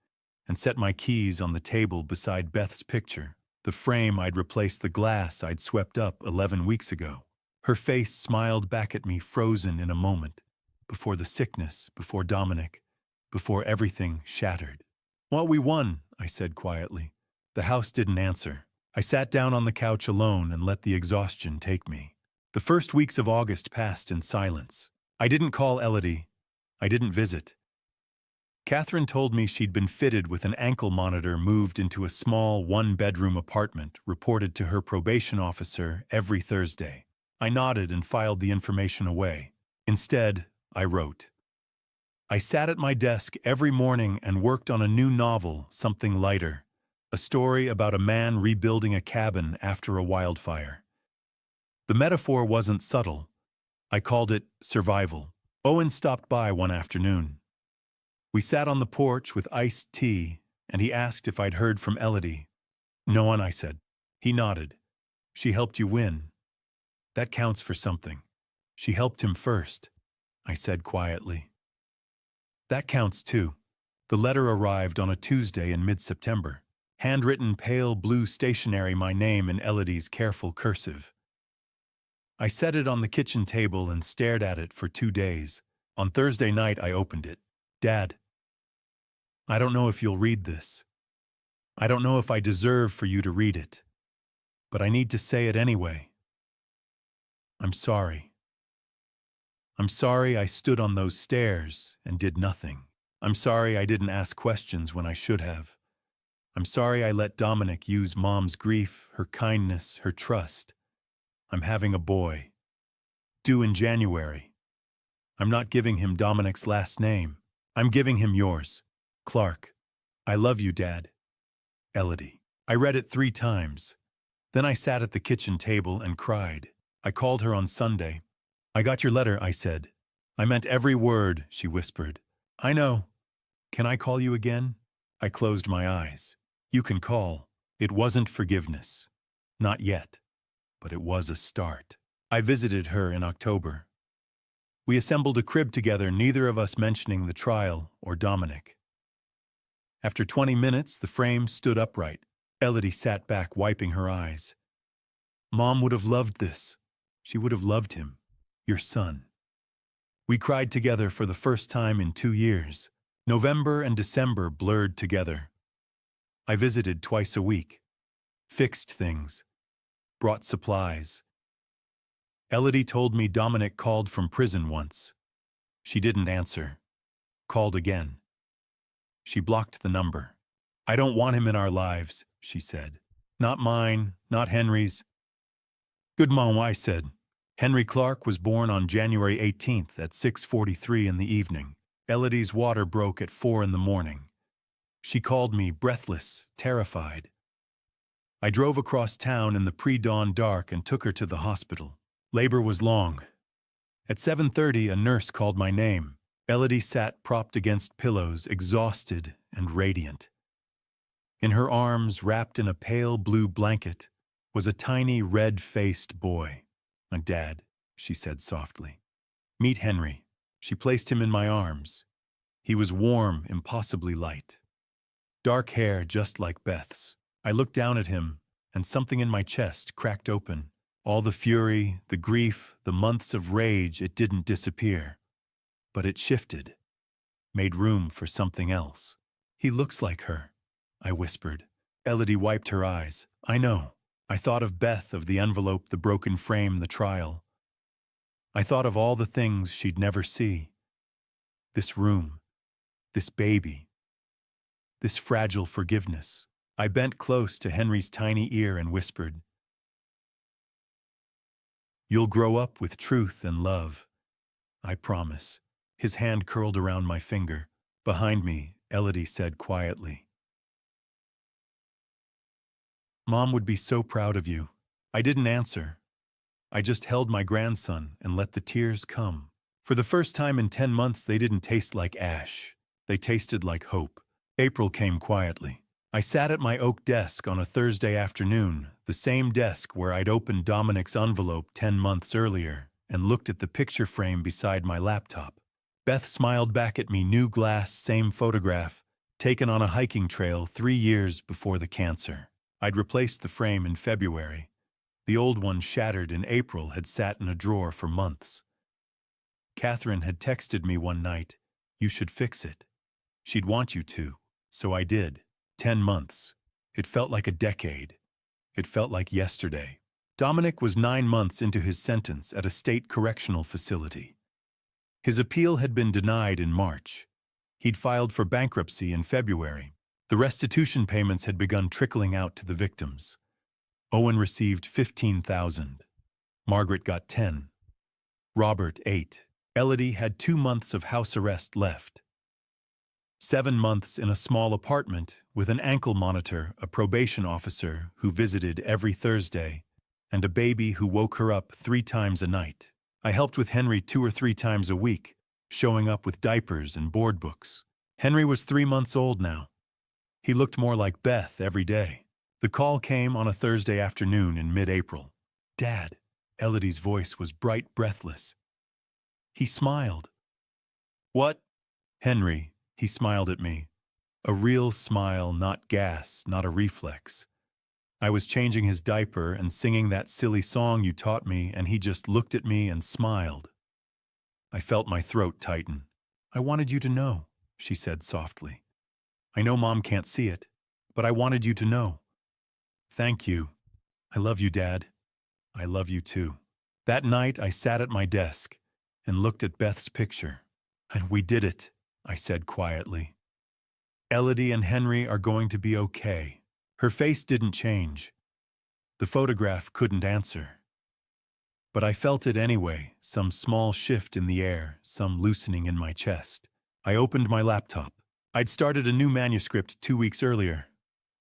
[SPEAKER 1] and set my keys on the table beside Beth's picture, the frame I'd replaced the glass I'd swept up 11 weeks ago. Her face smiled back at me, frozen in a moment, before the sickness, before Dominic, before everything shattered. "Well, we won," I said quietly. The house didn't answer. I sat down on the couch alone and let the exhaustion take me. The first weeks of August passed in silence. I didn't call Elodie. I didn't visit. Catherine told me she'd been fitted with an ankle monitor, moved into a small 1-bedroom apartment, reported to her probation officer every Thursday. I nodded and filed the information away. Instead, I wrote. I sat at my desk every morning and worked on a new novel, something lighter, a story about a man rebuilding a cabin after a wildfire. The metaphor wasn't subtle. I called it survival. Owen stopped by one afternoon. We sat on the porch with iced tea, and he asked if I'd heard from Elodie. "No one," I said. He nodded. "She helped you win. That counts for something." "She helped him first," I said quietly. "That counts too." The letter arrived on a Tuesday in mid-September. Handwritten pale blue stationery, my name in Elodie's careful cursive. I set it on the kitchen table and stared at it for 2 days. On Thursday night, I opened it. "Dad, I don't know if you'll read this. I don't know if I deserve for you to read it. But I need to say it anyway. I'm sorry. I'm sorry I stood on those stairs and did nothing. I'm sorry I didn't ask questions when I should have. I'm sorry I let Dominic use Mom's grief, her kindness, her trust. I'm having a boy. Due in January. I'm not giving him Dominic's last name. I'm giving him yours. Clark. I love you, Dad. Elodie." I read it 3 times. Then I sat at the kitchen table and cried. I called her on Sunday. "I got your letter," I said. "I meant every word," she whispered. "I know. Can I call you again?" I closed my eyes. "You can call." It wasn't forgiveness. Not yet. But it was a start. I visited her in October. We assembled a crib together, neither of us mentioning the trial or Dominic. After 20 minutes, the frame stood upright. Elodie sat back, wiping her eyes. "Mom would have loved this. She would have loved him. Your son." We cried together for the first time in 2 years. November and December blurred together. I visited twice a week. Fixed things. Brought supplies. Elodie told me Dominic called from prison once. She didn't answer. Called again. She blocked the number. "I don't want him in our lives," she said. "Not mine, not Henry's." "Good Mom," I said. Henry Clark was born on January 18th at 6:43 in the evening. Elodie's water broke at 4 in the morning. She called me, breathless, terrified. I drove across town in the pre-dawn dark and took her to the hospital. Labor was long. At 7:30, a nurse called my name. Elodie sat propped against pillows, exhausted and radiant. In her arms, wrapped in a pale blue blanket, was a tiny red-faced boy. "My dad," she said softly. "Meet Henry." She placed him in my arms. He was warm, impossibly light. Dark hair just like Beth's. I looked down at him, and something in my chest cracked open. All the fury, the grief, the months of rage, it didn't disappear. But it shifted, made room for something else. "He looks like her," I whispered. Elodie wiped her eyes. I know. I thought of Beth, of the envelope, the broken frame, the trial. I thought of all the things she'd never see. This room, this baby, this fragile forgiveness. I bent close to Henry's tiny ear and whispered, "You'll grow up with truth and love. I promise." His hand curled around my finger. Behind me, Elodie said quietly, "Mom would be so proud of you." I didn't answer. I just held my grandson and let the tears come. For the first time in 10 months, they didn't taste like ash. They tasted like hope. April came quietly. I sat at my oak desk on a Thursday afternoon, the same desk where I'd opened Dominic's envelope 10 months earlier, and looked at the picture frame beside my laptop. Beth smiled back at me, new glass, same photograph, taken on a hiking trail 3 years before the cancer. I'd replaced the frame in February. The old one, shattered in April, had sat in a drawer for months. Catherine had texted me one night, "You should fix it." She'd want you to, so I did. 10 months. It felt like a decade. It felt like yesterday. Dominic was 9 months into his sentence at a state correctional facility. His appeal had been denied in March. He'd filed for bankruptcy in February. The restitution payments had begun trickling out to the victims. Owen received $15,000. Margaret got 10. Robert 8. Elodie had 2 months of house arrest left. 7 months in a small apartment with an ankle monitor, a probation officer who visited every Thursday, and a baby who woke her up 3 times a night. I helped with Henry 2 or 3 times a week, showing up with diapers and board books. Henry was 3 months old now. He looked more like Beth every day. The call came on a Thursday afternoon in mid-April. "Dad." Elodie's voice was bright, breathless. He smiled. "What?" "Henry." He smiled at me. A real smile, not gas, not a reflex. I was changing his diaper and singing that silly song you taught me, and he just looked at me and smiled. I felt my throat tighten. "I wanted you to know," she said softly. "I know Mom can't see it, but I wanted you to know. Thank you. I love you, Dad. I love you too." That night, I sat at my desk and looked at Beth's picture. "We did it," I said quietly. "Elodie and Henry are going to be okay." Her face didn't change. The photograph couldn't answer. But I felt it anyway, some small shift in the air, some loosening in my chest. I opened my laptop. I'd started a new manuscript 2 weeks earlier.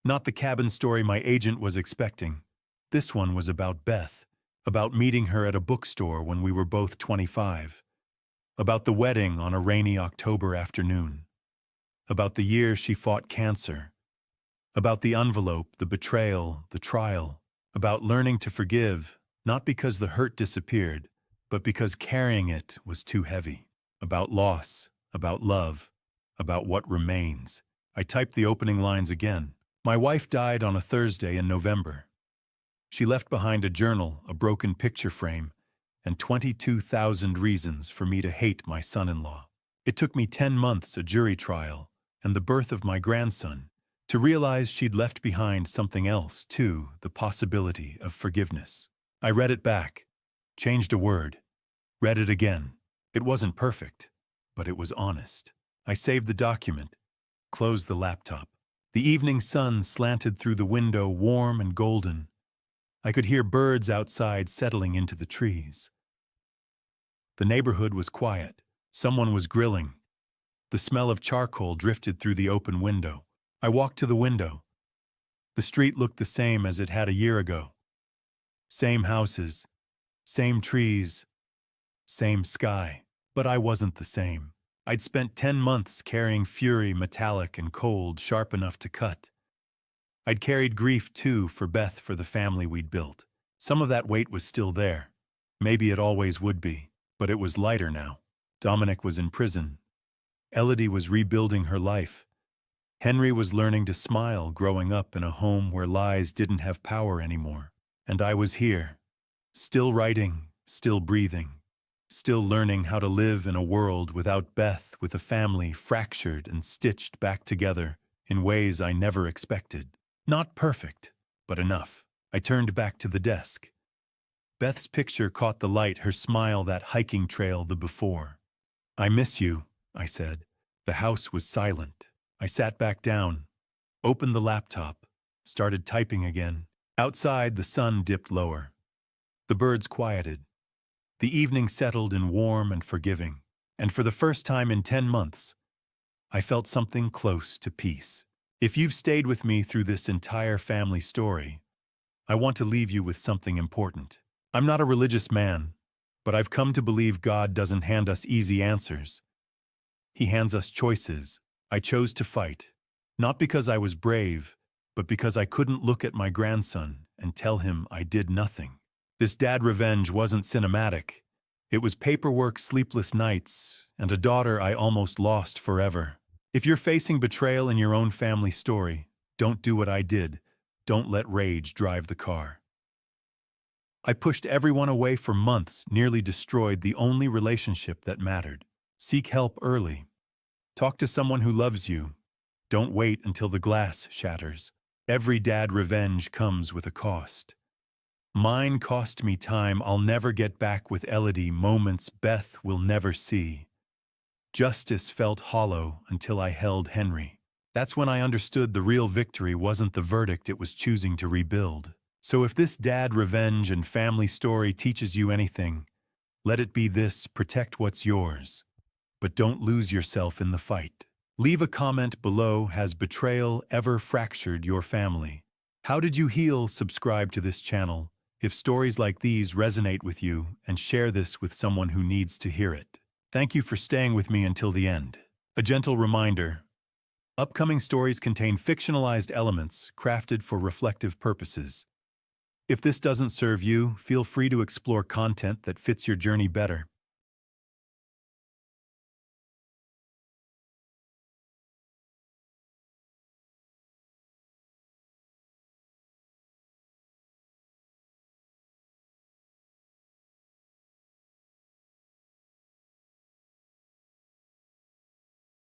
[SPEAKER 1] Not the cabin story my agent was expecting. This one was about Beth, about meeting her at a bookstore when we were both 25, about the wedding on a rainy October afternoon, about the year she fought cancer, about the envelope, the betrayal, the trial, about learning to forgive, not because the hurt disappeared, but because carrying it was too heavy, about loss, about love, about what remains. I typed the opening lines again. My wife died on a Thursday in November. She left behind a journal, a broken picture frame, and 22,000 reasons for me to hate my son-in-law. It took me 10 months, a jury trial, and the birth of my grandson, to realize she'd left behind something else, too, the possibility of forgiveness. I read it back, changed a word, read it again. It wasn't perfect, but it was honest. I saved the document, closed the laptop. The evening sun slanted through the window, warm and golden. I could hear birds outside settling into the trees. The neighborhood was quiet. Someone was grilling. The smell of charcoal drifted through the open window. I walked to the window. The street looked the same as it had a year ago. Same houses, same trees, same sky. But I wasn't the same. I'd spent 10 months carrying fury, metallic and cold, sharp enough to cut. I'd carried grief, too, for Beth, for the family we'd built. Some of that weight was still there. Maybe it always would be, but it was lighter now. Dominic was in prison. Elodie was rebuilding her life. Henry was learning to smile, growing up in a home where lies didn't have power anymore. And I was here, still writing, still breathing, still learning how to live in a world without Beth, with a family fractured and stitched back together in ways I never expected. Not perfect, but enough. I turned back to the desk. Beth's picture caught the light, her smile that hiking trail the before. "I miss you," I said. The house was silent. I sat back down, opened the laptop, started typing again. Outside, the sun dipped lower. The birds quieted. The evening settled in warm and forgiving. And for the first time in 10 months, I felt something close to peace. If you've stayed with me through this entire family story, I want to leave you with something important. I'm not a religious man, but I've come to believe God doesn't hand us easy answers. He hands us choices. I chose to fight, not because I was brave, but because I couldn't look at my grandson and tell him I did nothing. This dad revenge wasn't cinematic. It was paperwork, sleepless nights, and a daughter I almost lost forever. If you're facing betrayal in your own family story, don't do what I did. Don't let rage drive the car. I pushed everyone away for months, nearly destroyed the only relationship that mattered. Seek help early. Talk to someone who loves you. Don't wait until the glass shatters. Every dad revenge comes with a cost. Mine cost me time I'll never get back with Elodie, moments Beth will never see. Justice felt hollow until I held Henry. That's when I understood the real victory wasn't the verdict, it was choosing to rebuild. So if this dad revenge and family story teaches you anything, let it be this: protect what's yours, but don't lose yourself in the fight. Leave a comment below. Has betrayal ever fractured your family? How did you heal? Subscribe to this channel if stories like these resonate with you, and share this with someone who needs to hear it. Thank you for staying with me until the end. A gentle reminder: upcoming stories contain fictionalized elements crafted for reflective purposes. If this doesn't serve you, feel free to explore content that fits your journey better.